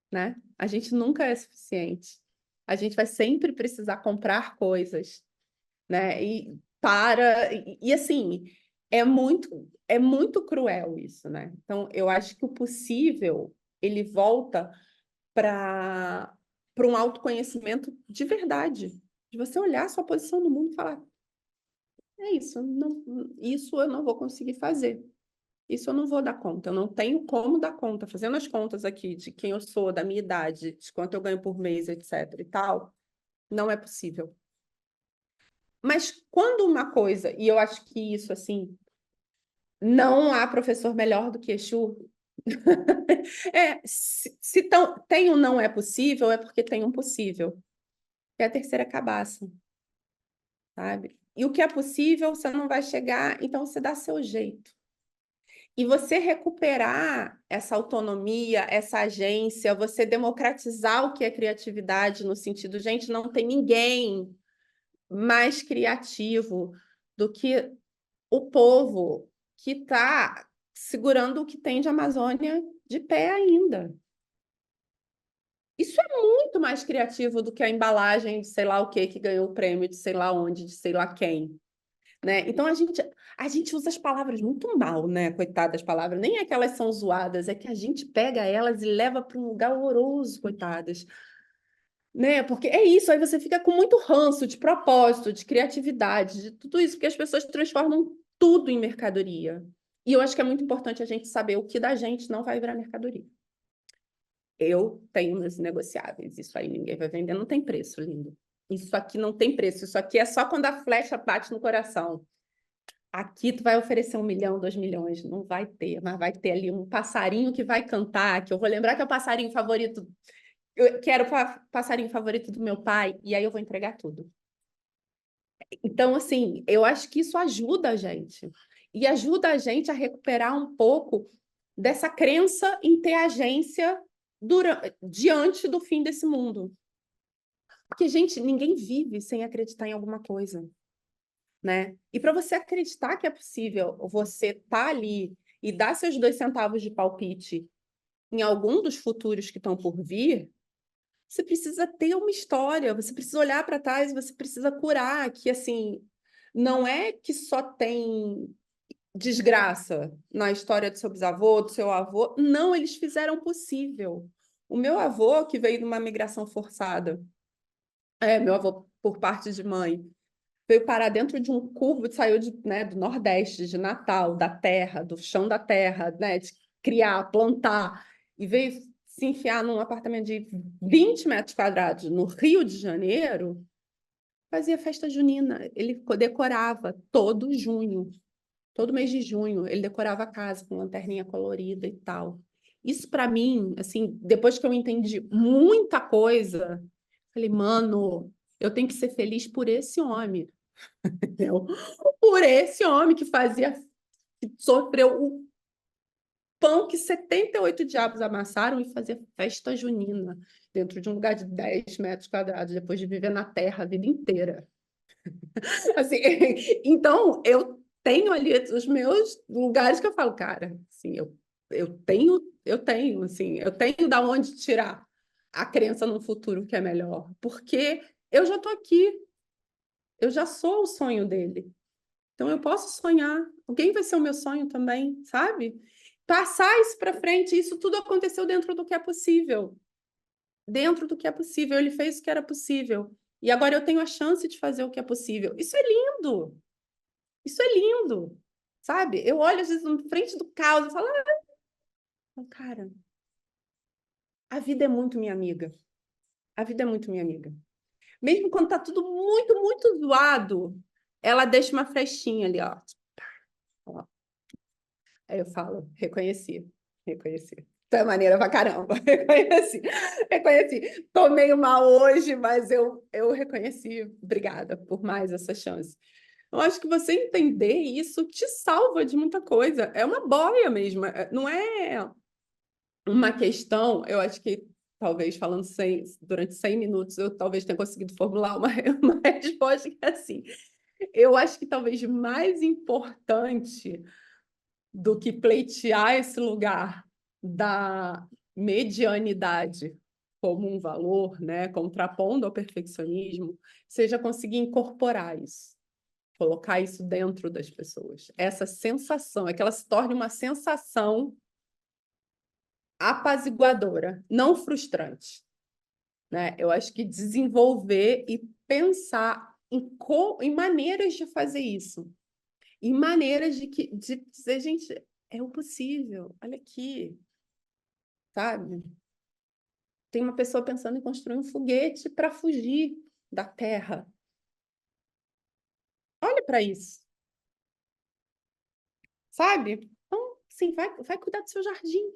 [SPEAKER 2] né? A gente nunca é suficiente. A gente vai sempre precisar comprar coisas, né? Assim, é muito cruel isso, né? Então, eu acho que o possível, ele volta para um autoconhecimento de verdade, de você olhar a sua posição no mundo e falar, é isso, não, isso eu não vou conseguir fazer. Isso eu não vou dar conta, eu não tenho como dar conta. Fazendo as contas aqui de quem eu sou, da minha idade, de quanto eu ganho por mês, etc. e tal, não é possível. Mas quando uma coisa, e eu acho que isso, assim, não há professor melhor do que Exu. Se tem um não é possível, é porque tem um possível. É a terceira cabaça, sabe? E o que é possível, você não vai chegar, então você dá seu jeito. E você recuperar essa autonomia, essa agência, você democratizar o que é criatividade, no sentido, gente, não tem ninguém mais criativo do que o povo que está segurando o que tem de Amazônia de pé ainda. Isso é muito mais criativo do que a embalagem de sei lá o que ganhou o prêmio de sei lá onde, de sei lá quem. Né? Então a gente usa as palavras muito mal, né? Coitadas palavras. Nem é que elas são zoadas, é que a gente pega elas e leva para um lugar horroroso, coitadas. Né? Porque é isso, aí você fica com muito ranço de propósito, de criatividade, de tudo isso, porque as pessoas transformam tudo em mercadoria. E eu acho que é muito importante a gente saber o que da gente não vai virar mercadoria. Eu tenho meus negociáveis, isso aí ninguém vai vender, não tem preço, lindo. Isso aqui não tem preço, isso aqui é só quando a flecha bate no coração. Aqui tu vai oferecer 1 milhão, 2 milhões, não vai ter, mas vai ter ali um passarinho que vai cantar, que eu vou lembrar que é o passarinho favorito, que era o passarinho favorito do meu pai, e aí eu vou entregar tudo. Então, assim, eu acho que isso ajuda a gente. E ajuda a gente a recuperar um pouco dessa crença em ter agência diante do fim desse mundo. Porque, gente, ninguém vive sem acreditar em alguma coisa, né? E para você acreditar que é possível você estar ali e dar seus 2 centavos de palpite em algum dos futuros que estão por vir, você precisa ter uma história, você precisa olhar para trás, você precisa curar, que assim, não é que só tem desgraça na história do seu bisavô, do seu avô, não, eles fizeram possível. O meu avô, que veio de uma migração forçada, meu avô por parte de mãe, veio parar dentro de um cubo, saiu né, do Nordeste, de Natal, da terra, do chão da terra, né, de criar, plantar, e veio se enfiar num apartamento de 20 metros quadrados no Rio de Janeiro, fazia festa junina. Ele decorava todo junho. Todo mês de junho, ele decorava a casa com lanterninha colorida e tal. Isso para mim, assim, depois que eu entendi muita coisa, falei, mano, eu tenho que ser feliz por esse homem, entendeu? Por esse homem que sofreu o pão que 78 diabos amassaram e fazia festa junina dentro de um lugar de 10 metros quadrados, depois de viver na terra a vida inteira. Assim, então, eu tenho ali os meus lugares que eu falo, cara, assim, assim, eu tenho da onde tirar a crença num futuro que é melhor, porque eu já estou aqui, eu já sou o sonho dele. Então, eu posso sonhar, alguém vai ser o meu sonho também, sabe? Passar isso para frente, isso tudo aconteceu dentro do que é possível. Dentro do que é possível, ele fez o que era possível. E agora eu tenho a chance de fazer o que é possível. Isso é lindo! Isso é lindo, sabe? Eu olho às vezes na frente do caos e falo, cara, a vida é muito minha amiga. A vida é muito minha amiga. Mesmo quando tá tudo muito, muito zoado, ela deixa uma frechinha ali, ó. Ó. Aí eu falo, reconheci, reconheci. Tu é maneira pra caramba, reconheci, reconheci. Tô meio mal hoje, mas eu reconheci. Obrigada por mais essa chance. Eu acho que você entender isso te salva de muita coisa. É uma boia mesmo. Não é uma questão. Eu acho que talvez falando durante 100 minutos, eu talvez tenha conseguido formular uma resposta que é assim. Eu acho que talvez mais importante do que pleitear esse lugar da medianidade como um valor, né, contrapondo ao perfeccionismo, seja conseguir incorporar isso, colocar isso dentro das pessoas. Essa sensação, é que ela se torne uma sensação apaziguadora, não frustrante, né? Eu acho que desenvolver e pensar em maneiras de fazer isso, em maneiras de dizer, gente, é o possível, olha aqui, sabe? Tem uma pessoa pensando em construir um foguete para fugir da Terra. Olha para isso, sabe? Então, assim, vai cuidar do seu jardim,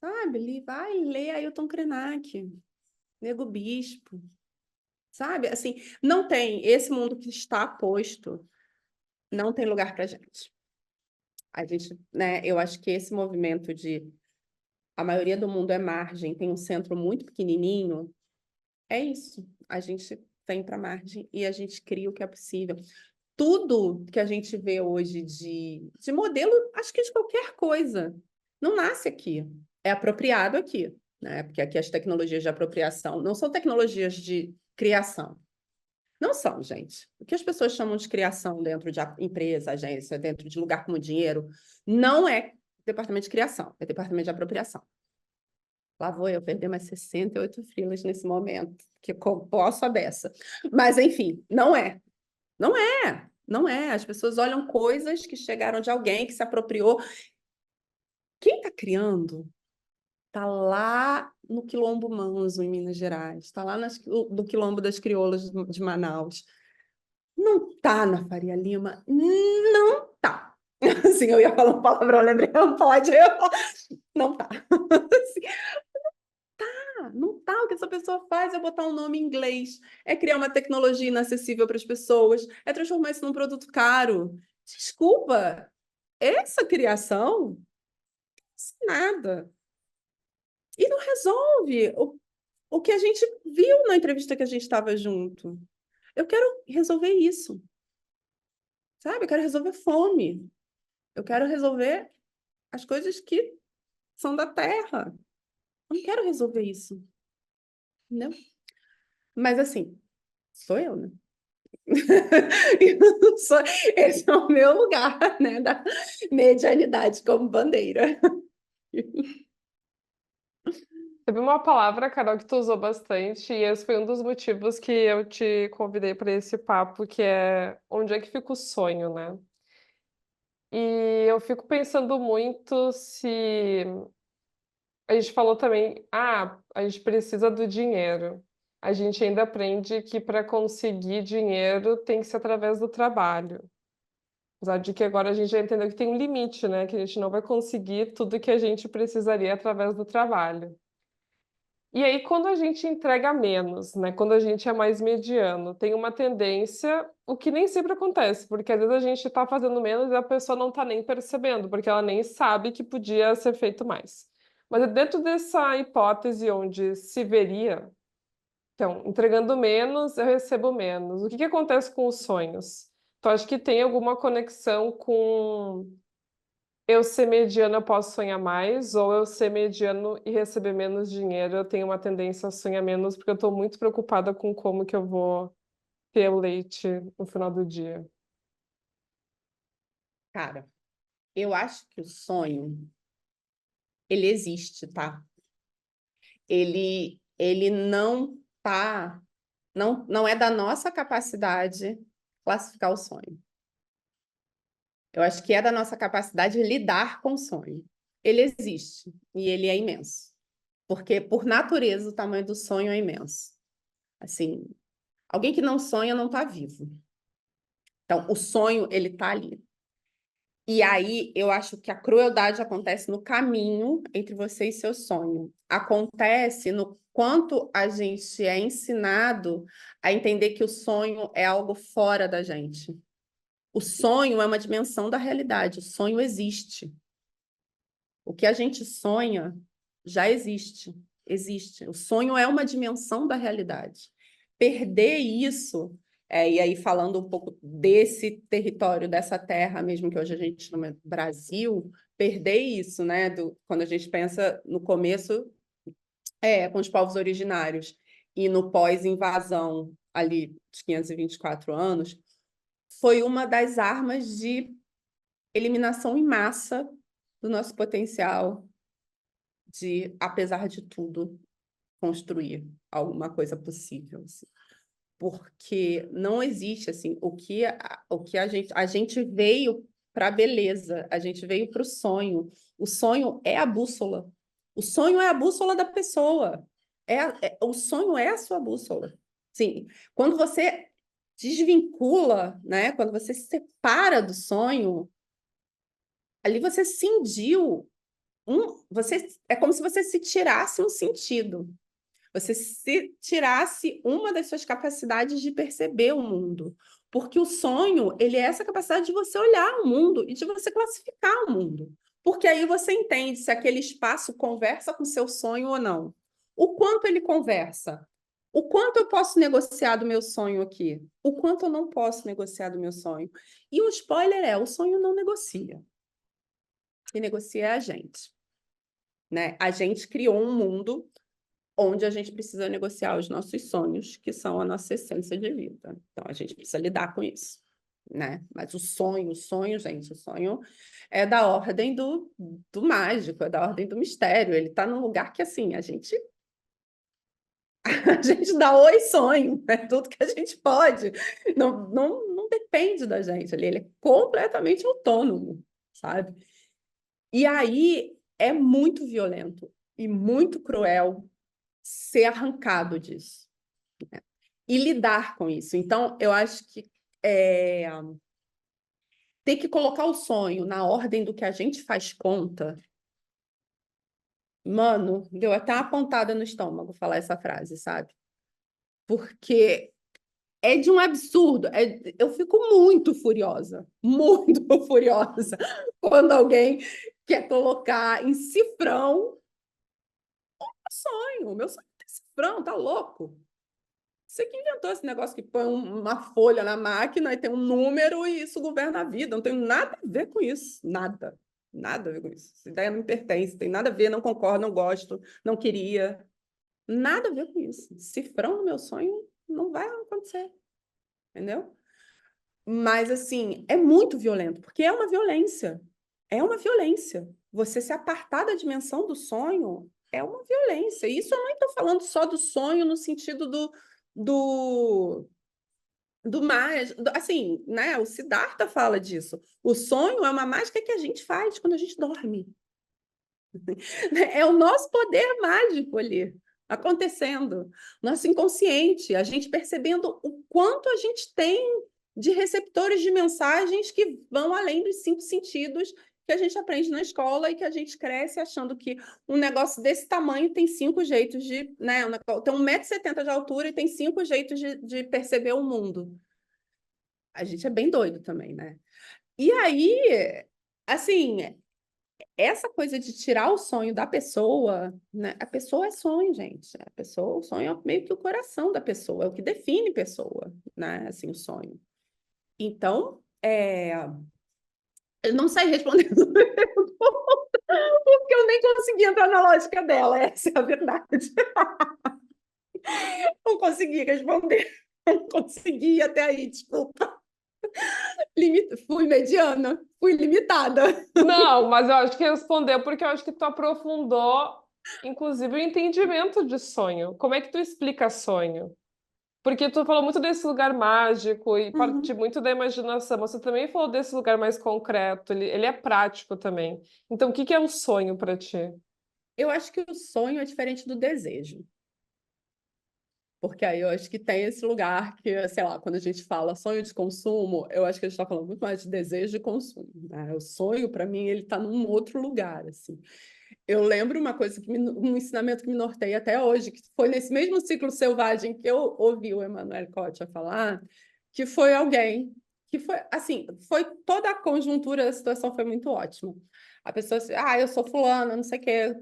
[SPEAKER 2] sabe? Vai ler Ailton Krenak, Nego Bispo, sabe? Assim, não tem, esse mundo que está posto, não tem lugar para gente. A gente, né, eu acho que esse movimento de a maioria do mundo é margem, tem um centro muito pequenininho, é isso. A gente vem para a margem e a gente cria o que é possível. Tudo que a gente vê hoje de modelo, acho que de qualquer coisa, não nasce aqui, é apropriado aqui, né? Porque aqui as tecnologias de apropriação não são tecnologias de criação. Não são, gente. O que as pessoas chamam de criação dentro de empresa, agência, dentro de lugar como dinheiro, não é departamento de criação, é departamento de apropriação. Lá vou eu perder mais 68 filas nesse momento, que eu posso a beça. Mas, enfim, não é. Não é. Não é. As pessoas olham coisas que chegaram de alguém que se apropriou. Quem está criando está lá no Quilombo Manso, em Minas Gerais. Está lá no Quilombo das Crioulas de Manaus. Não está na Faria Lima. Não está. Assim, eu ia falar um palavrão, lembrei, não pode. Não está. Assim, não tá. O que essa pessoa faz é botar um nome em inglês, é criar uma tecnologia inacessível para as pessoas, é transformar isso num produto caro. Desculpa, essa criação, nada. E não resolve o que a gente viu na entrevista que a gente estava junto. Eu quero resolver isso, sabe? Eu quero resolver fome. Eu quero resolver as coisas que são da terra. Eu não quero resolver isso, entendeu? Mas assim, sou eu, né? Esse é o meu lugar, né, da medianidade como bandeira.
[SPEAKER 1] Teve uma palavra, Carol, que tu usou bastante, e esse foi um dos motivos que eu te convidei para esse papo, que é onde é que fica o sonho, né? E eu fico pensando muito se a gente falou também, a gente precisa do dinheiro. A gente ainda aprende que para conseguir dinheiro tem que ser através do trabalho. Apesar de que agora a gente já entendeu que tem um limite, né? Que a gente não vai conseguir tudo que a gente precisaria através do trabalho. E aí, quando a gente entrega menos, né? Quando a gente é mais mediano, tem uma tendência, o que nem sempre acontece, porque às vezes a gente está fazendo menos e a pessoa não está nem percebendo, porque ela nem sabe que podia ser feito mais. Mas é dentro dessa hipótese onde se veria, então, entregando menos, eu recebo menos. O que que acontece com os sonhos? Tu acha que tem alguma conexão com eu ser mediano, eu posso sonhar mais, ou eu ser mediano e receber menos dinheiro, eu tenho uma tendência a sonhar menos, porque eu estou muito preocupada com como que eu vou ter o leite no final do dia.
[SPEAKER 2] Cara, eu acho que o sonho, ele existe, tá? Ele não tá, não é da nossa capacidade classificar o sonho. Eu acho que é da nossa capacidade lidar com o sonho. Ele existe e ele é imenso, porque por natureza o tamanho do sonho é imenso. Assim, alguém que não sonha não está vivo. Então, o sonho, ele está ali. E aí, eu acho que a crueldade acontece no caminho entre você e seu sonho. Acontece no quanto a gente é ensinado a entender que o sonho é algo fora da gente. O sonho é uma dimensão da realidade, o sonho existe. O que a gente sonha já existe, existe. O sonho é uma dimensão da realidade. Perder isso, e aí falando um pouco desse território, dessa terra mesmo que hoje a gente chama Brasil, perder isso, né? Quando a gente pensa no começo, com os povos originários e no pós-invasão ali de 524 anos, foi uma das armas de eliminação em massa do nosso potencial de, apesar de tudo, construir alguma coisa possível, assim. Porque não existe assim o que a gente veio para a beleza, a gente veio para o sonho. O sonho é a bússola. O sonho é a bússola da pessoa. O sonho é a sua bússola. Sim, quando você desvincula, né? Quando você se separa do sonho, ali você cindiu você é como se você se tirasse um sentido. Você se tirasse uma das suas capacidades de perceber o mundo. Porque o sonho, ele é essa capacidade de você olhar o mundo e de você classificar o mundo. Porque aí você entende se aquele espaço conversa com seu sonho ou não. O quanto ele conversa. O quanto eu posso negociar do meu sonho aqui. O quanto eu não posso negociar do meu sonho. E o spoiler o sonho não negocia. Quem negocia é a gente. Né? A gente criou um mundo onde a gente precisa negociar os nossos sonhos, que são a nossa essência de vida. Então, a gente precisa lidar com isso, né? Mas o sonho, gente, o sonho é da ordem do mágico, é da ordem do mistério. Ele está num lugar que, assim, a gente a gente dá oi sonho, é tudo que a gente pode. Não depende da gente ali, ele é completamente autônomo, sabe? E aí é muito violento e muito cruel ser arrancado disso, né? E lidar com isso. Então, eu acho que ter que colocar o sonho na ordem do que a gente faz conta, mano, deu até uma pontada no estômago falar essa frase, sabe? Porque é de um absurdo. Eu fico muito furiosa, quando alguém quer colocar em cifrão o meu sonho tem cifrão, tá louco? Você que inventou esse negócio que põe uma folha na máquina e tem um número e isso governa a vida. Não tem nada a ver com isso. Nada. Nada a ver com isso. Essa ideia não me pertence. Tem nada a ver, não concordo, não gosto, não queria. Nada a ver com isso. Cifrão no meu sonho não vai acontecer. Entendeu? Mas, assim, é muito violento, porque é uma violência. É uma violência. Você se apartar da dimensão do sonho é uma violência. E isso eu não estou falando só do sonho no sentido do, do mais, assim, né? O Siddhartha fala disso. O sonho é uma mágica que a gente faz quando a gente dorme. É o nosso poder mágico ali acontecendo, nosso inconsciente, a gente percebendo o quanto a gente tem de receptores de mensagens que vão além dos 5 sentidos que a gente aprende na escola e que a gente cresce achando que um negócio desse tamanho tem 5 jeitos de, né? Tem 1,70 m de altura e tem 5 jeitos de perceber o mundo. A gente é bem doido também, né? E aí, assim, essa coisa de tirar o sonho da pessoa, né? A pessoa é sonho, gente. A pessoa, o sonho é meio que o coração da pessoa, é o que define pessoa, né? Assim, o sonho. Então, eu não sei responder porque eu nem consegui entrar na lógica dela, essa é a verdade. Não consegui responder, não consegui ir até aí, desculpa. Fui mediana, fui limitada.
[SPEAKER 1] Não, mas eu acho que respondeu porque eu acho que tu aprofundou, inclusive, o entendimento de sonho. Como é que tu explica sonho? Porque tu falou muito desse lugar mágico e parte
[SPEAKER 2] Uhum.
[SPEAKER 1] muito da imaginação. Você também falou desse lugar mais concreto. Ele é prático também. Então, o que que é um sonho para ti?
[SPEAKER 2] Eu acho que o sonho é diferente do desejo. Porque aí eu acho que tem esse lugar que, sei lá, quando a gente fala sonho de consumo, eu acho que a gente está falando muito mais de desejo de consumo, né? O sonho, para mim, ele está num outro lugar, assim. Eu lembro uma coisa, um ensinamento que me norteia até hoje, que foi nesse mesmo ciclo selvagem que eu ouvi o Emmanuel Cotta falar, que foi alguém que foi, assim, foi toda a conjuntura da situação foi muito ótima. A pessoa assim, eu sou fulana, não sei o quê,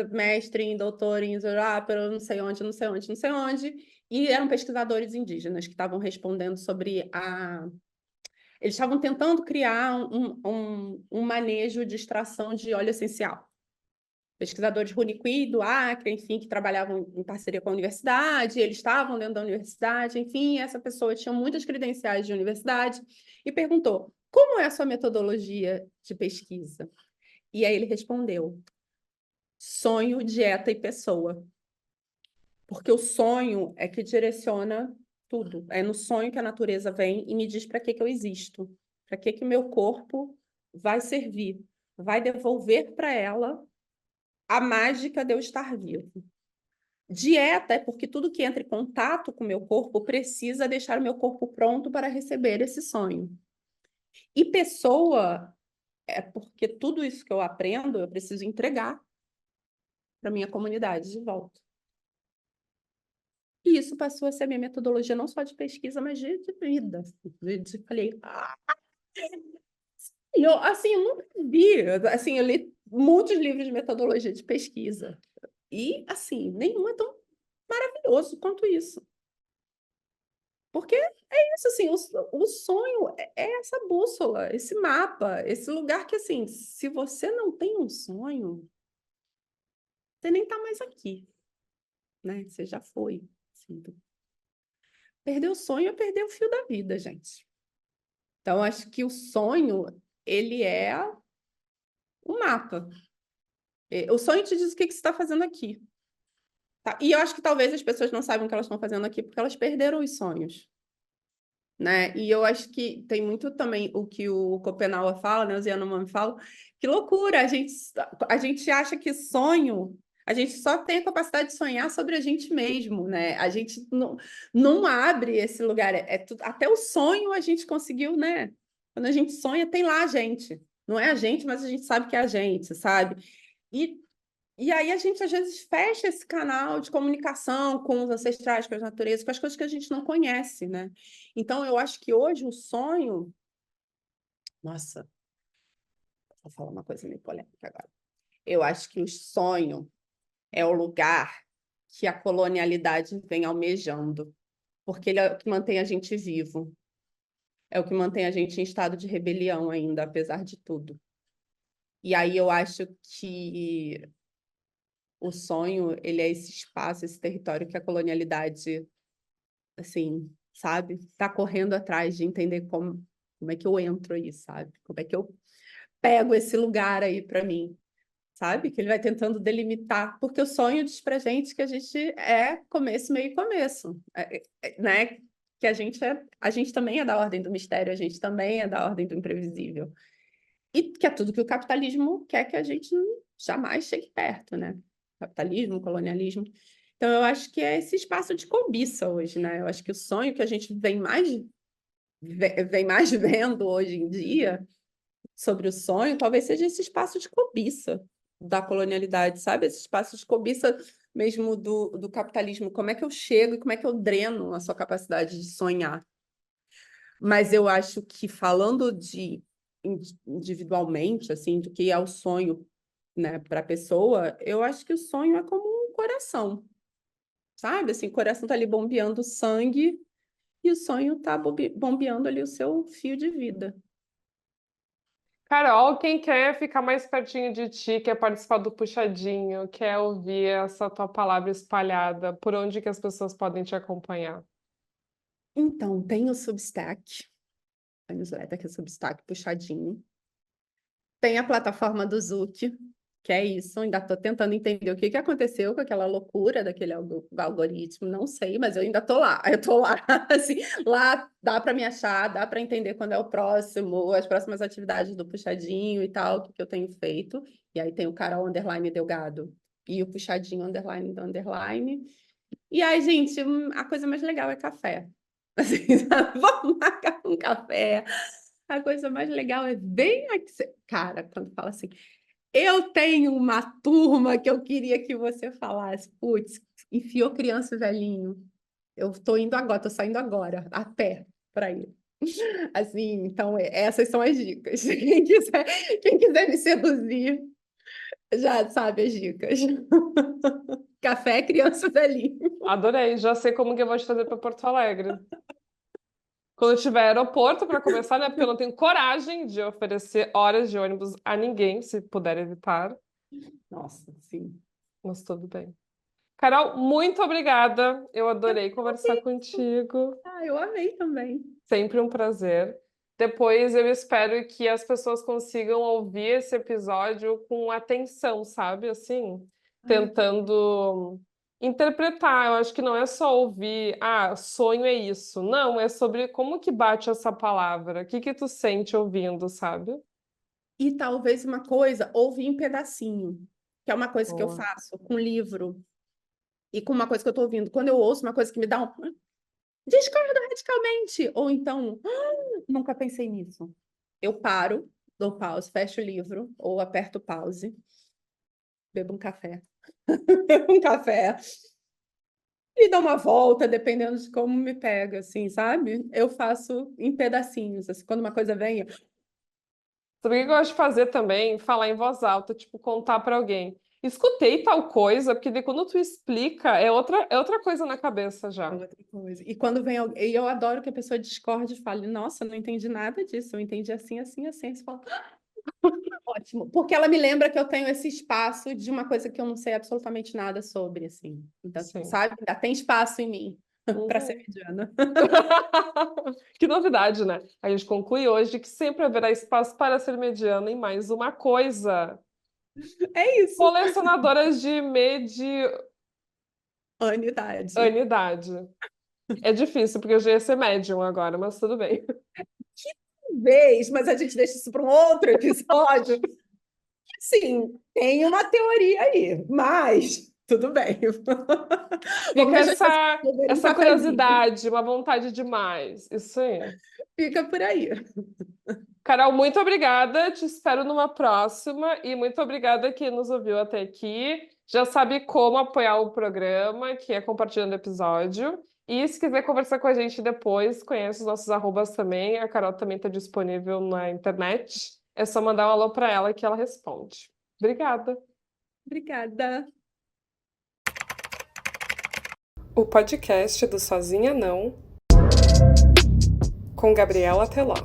[SPEAKER 2] mestre em doutor em pelo não sei onde, não sei onde, não sei onde, e eram pesquisadores indígenas que estavam respondendo sobre a... Eles estavam tentando criar um manejo de extração de óleo essencial. Pesquisadores Runiqui, do Acre, enfim, que trabalhavam em parceria com a universidade, eles estavam dentro da universidade, enfim, essa pessoa tinha muitas credenciais de universidade e perguntou, como é a sua metodologia de pesquisa? E aí ele respondeu, sonho, dieta e pessoa. Porque o sonho é que direciona tudo. É no sonho que a natureza vem e me diz para que eu existo, para que o meu corpo vai servir, vai devolver para ela a mágica de eu estar vivo. Dieta é porque tudo que entra em contato com o meu corpo precisa deixar o meu corpo pronto para receber esse sonho. E pessoa é porque tudo isso que eu aprendo eu preciso entregar para minha comunidade de volta. E isso passou a ser a minha metodologia não só de pesquisa, mas de vida. Falei, eu nunca vi, assim, eu li muitos livros de metodologia de pesquisa. E, assim, nenhum é tão maravilhoso quanto isso. Porque é isso, assim, o sonho é essa bússola, esse mapa, esse lugar que, assim, se você não tem um sonho, você nem está mais aqui, né? Você já foi. Assim, perder o sonho é perder o fio da vida, gente. Então, acho que o sonho, ele é um mapa. O sonho te diz o que você está fazendo aqui. Tá? E eu acho que talvez as pessoas não saibam o que elas estão fazendo aqui porque elas perderam os sonhos. Né? E eu acho que tem muito também o que o Schopenhauer fala, né? O Yanomami fala, que loucura, a gente acha que sonho, a gente só tem a capacidade de sonhar sobre a gente mesmo, né? A gente não abre esse lugar, até o sonho a gente conseguiu, né? Quando a gente sonha, tem lá a gente. Não é a gente, mas a gente sabe que é a gente, sabe? E aí a gente, às vezes, fecha esse canal de comunicação com os ancestrais, com as naturezas, com as coisas que a gente não conhece, né? Então, eu acho que hoje o sonho... Nossa, vou falar uma coisa meio polêmica agora. Eu acho que o sonho é o lugar que a colonialidade vem almejando, porque ele é o que mantém a gente vivo, é o que mantém a gente em estado de rebelião ainda, apesar de tudo. E aí eu acho que o sonho, ele é esse espaço, esse território que a colonialidade, assim, sabe? Tá correndo atrás de entender como é que eu entro aí, sabe? Como é que eu pego esse lugar aí para mim, sabe? Que ele vai tentando delimitar, porque o sonho diz pra gente que a gente é começo, meio e começo, né? Que a gente também é da ordem do mistério, a gente também é da ordem do imprevisível. E que é tudo que o capitalismo quer que a gente jamais chegue perto, né? Capitalismo, colonialismo. Então, eu acho que é esse espaço de cobiça hoje, né? Eu acho que o sonho que a gente vem mais vem mais vendo hoje em dia sobre o sonho, talvez seja esse espaço de cobiça da colonialidade, sabe? Esse espaço de cobiça mesmo do capitalismo. Como é que eu chego e como é que eu dreno a sua capacidade de sonhar? Mas eu acho que falando de individualmente, assim, do que é o sonho, né, para a pessoa, eu acho que o sonho é como um coração, sabe? Assim, o coração tá ali bombeando sangue e o sonho tá bombeando ali o seu fio de vida.
[SPEAKER 1] Carol, quem quer ficar mais pertinho de ti, quer participar do Puxadinho, quer ouvir essa tua palavra espalhada, por onde que as pessoas podem te acompanhar?
[SPEAKER 2] Então, tem o Substack, a newsletter que é o Substack puxadinho. Tem a plataforma do Zuki, que é isso. Ainda estou tentando entender o que aconteceu com aquela loucura daquele algoritmo. Não sei, mas eu ainda estou lá. Eu estou lá, assim, lá dá para me achar, dá para entender quando é o próximo, as próximas atividades do Puxadinho e tal, o que eu tenho feito. E aí tem o Carol underline Delgado e o Puxadinho underline do underline. E aí, gente, a coisa mais legal é café. Assim, sabe? Vamos marcar um café. A coisa mais legal é bem aqui. Cara, quando fala assim, eu tenho uma turma que eu queria que você falasse. Putz, enfiou criança e velhinho. Eu tô indo agora, tô saindo agora, a pé, para ir. Assim, então, essas são as dicas. Quem quiser me seduzir, já sabe as dicas. Café, criança e velhinho.
[SPEAKER 1] Adorei, já sei como que eu vou te fazer para Porto Alegre. Quando tiver aeroporto para começar, né? Porque eu não tenho coragem de oferecer horas de ônibus a ninguém, se puder evitar,
[SPEAKER 2] Nossa, sim.
[SPEAKER 1] mas tudo bem. Carol, muito obrigada. Eu
[SPEAKER 2] Eu
[SPEAKER 1] adorei conversar
[SPEAKER 2] amei.
[SPEAKER 1] contigo.
[SPEAKER 2] Eu amei também.
[SPEAKER 1] Sempre um prazer. Depois eu espero que as pessoas consigam ouvir esse episódio com atenção, sabe? Assim,
[SPEAKER 2] Ai,
[SPEAKER 1] tentando interpretar. Eu acho que não é só ouvir, ah, sonho é isso. Não, é sobre como que bate essa palavra. O que que tu sente ouvindo, sabe?
[SPEAKER 2] e talvez uma coisa, ouvir em pedacinho, que é uma coisa que eu
[SPEAKER 1] Boa.
[SPEAKER 2] faço com livro e com uma coisa que eu estou ouvindo. Quando eu ouço uma coisa que me dá um discordo radicalmente, ou então, nunca pensei nisso. Eu paro, dou pause, fecho o livro, ou aperto pause, bebo um café. Bebo um café e dou uma volta, dependendo de como me pega, assim, sabe? Eu faço em pedacinhos, assim, quando uma coisa vem,
[SPEAKER 1] Sabe o que eu gosto de fazer também? Falar em voz alta, tipo, contar para alguém. Escutei tal coisa, porque daí quando tu explica, é outra coisa na cabeça
[SPEAKER 2] é
[SPEAKER 1] já.
[SPEAKER 2] outra coisa. E quando vem alguém, e eu adoro que a pessoa discorde e fale, nossa, não entendi nada disso, eu entendi assim, assim, assim. Aí você fala, ótimo, porque ela me lembra que eu tenho esse espaço de uma coisa que eu não sei absolutamente nada sobre, assim. Então,
[SPEAKER 1] Sim.
[SPEAKER 2] sabe, ainda tem espaço em mim para ser
[SPEAKER 1] Uhum.
[SPEAKER 2] mediana.
[SPEAKER 1] Que novidade, né? A gente conclui hoje que sempre haverá espaço para ser mediano em mais uma coisa.
[SPEAKER 2] É isso.
[SPEAKER 1] Colecionadoras de
[SPEAKER 2] Unidade.
[SPEAKER 1] medianidade. É difícil, porque eu já ia ser médium agora, mas tudo bem.
[SPEAKER 2] Vez, mas a gente deixa isso para um outro episódio. Sim, tem uma teoria aí, mas tudo bem. Vamos
[SPEAKER 1] Fica
[SPEAKER 2] deixar as pessoas beberem um
[SPEAKER 1] essa
[SPEAKER 2] cafezinho.
[SPEAKER 1] curiosidade, uma vontade demais. Isso aí.
[SPEAKER 2] Fica por aí.
[SPEAKER 1] Carol, muito obrigada. Te espero numa próxima. E muito obrigada que nos ouviu até aqui. Já sabe como apoiar o programa, que é compartilhando o episódio. E se quiser conversar com a gente depois, conhece os nossos arrobas também. A Carol também está disponível na internet. É só mandar um alô para ela que ela responde. Obrigada.
[SPEAKER 2] Obrigada.
[SPEAKER 1] O podcast do Sozinha Não, com Gabriela Teló.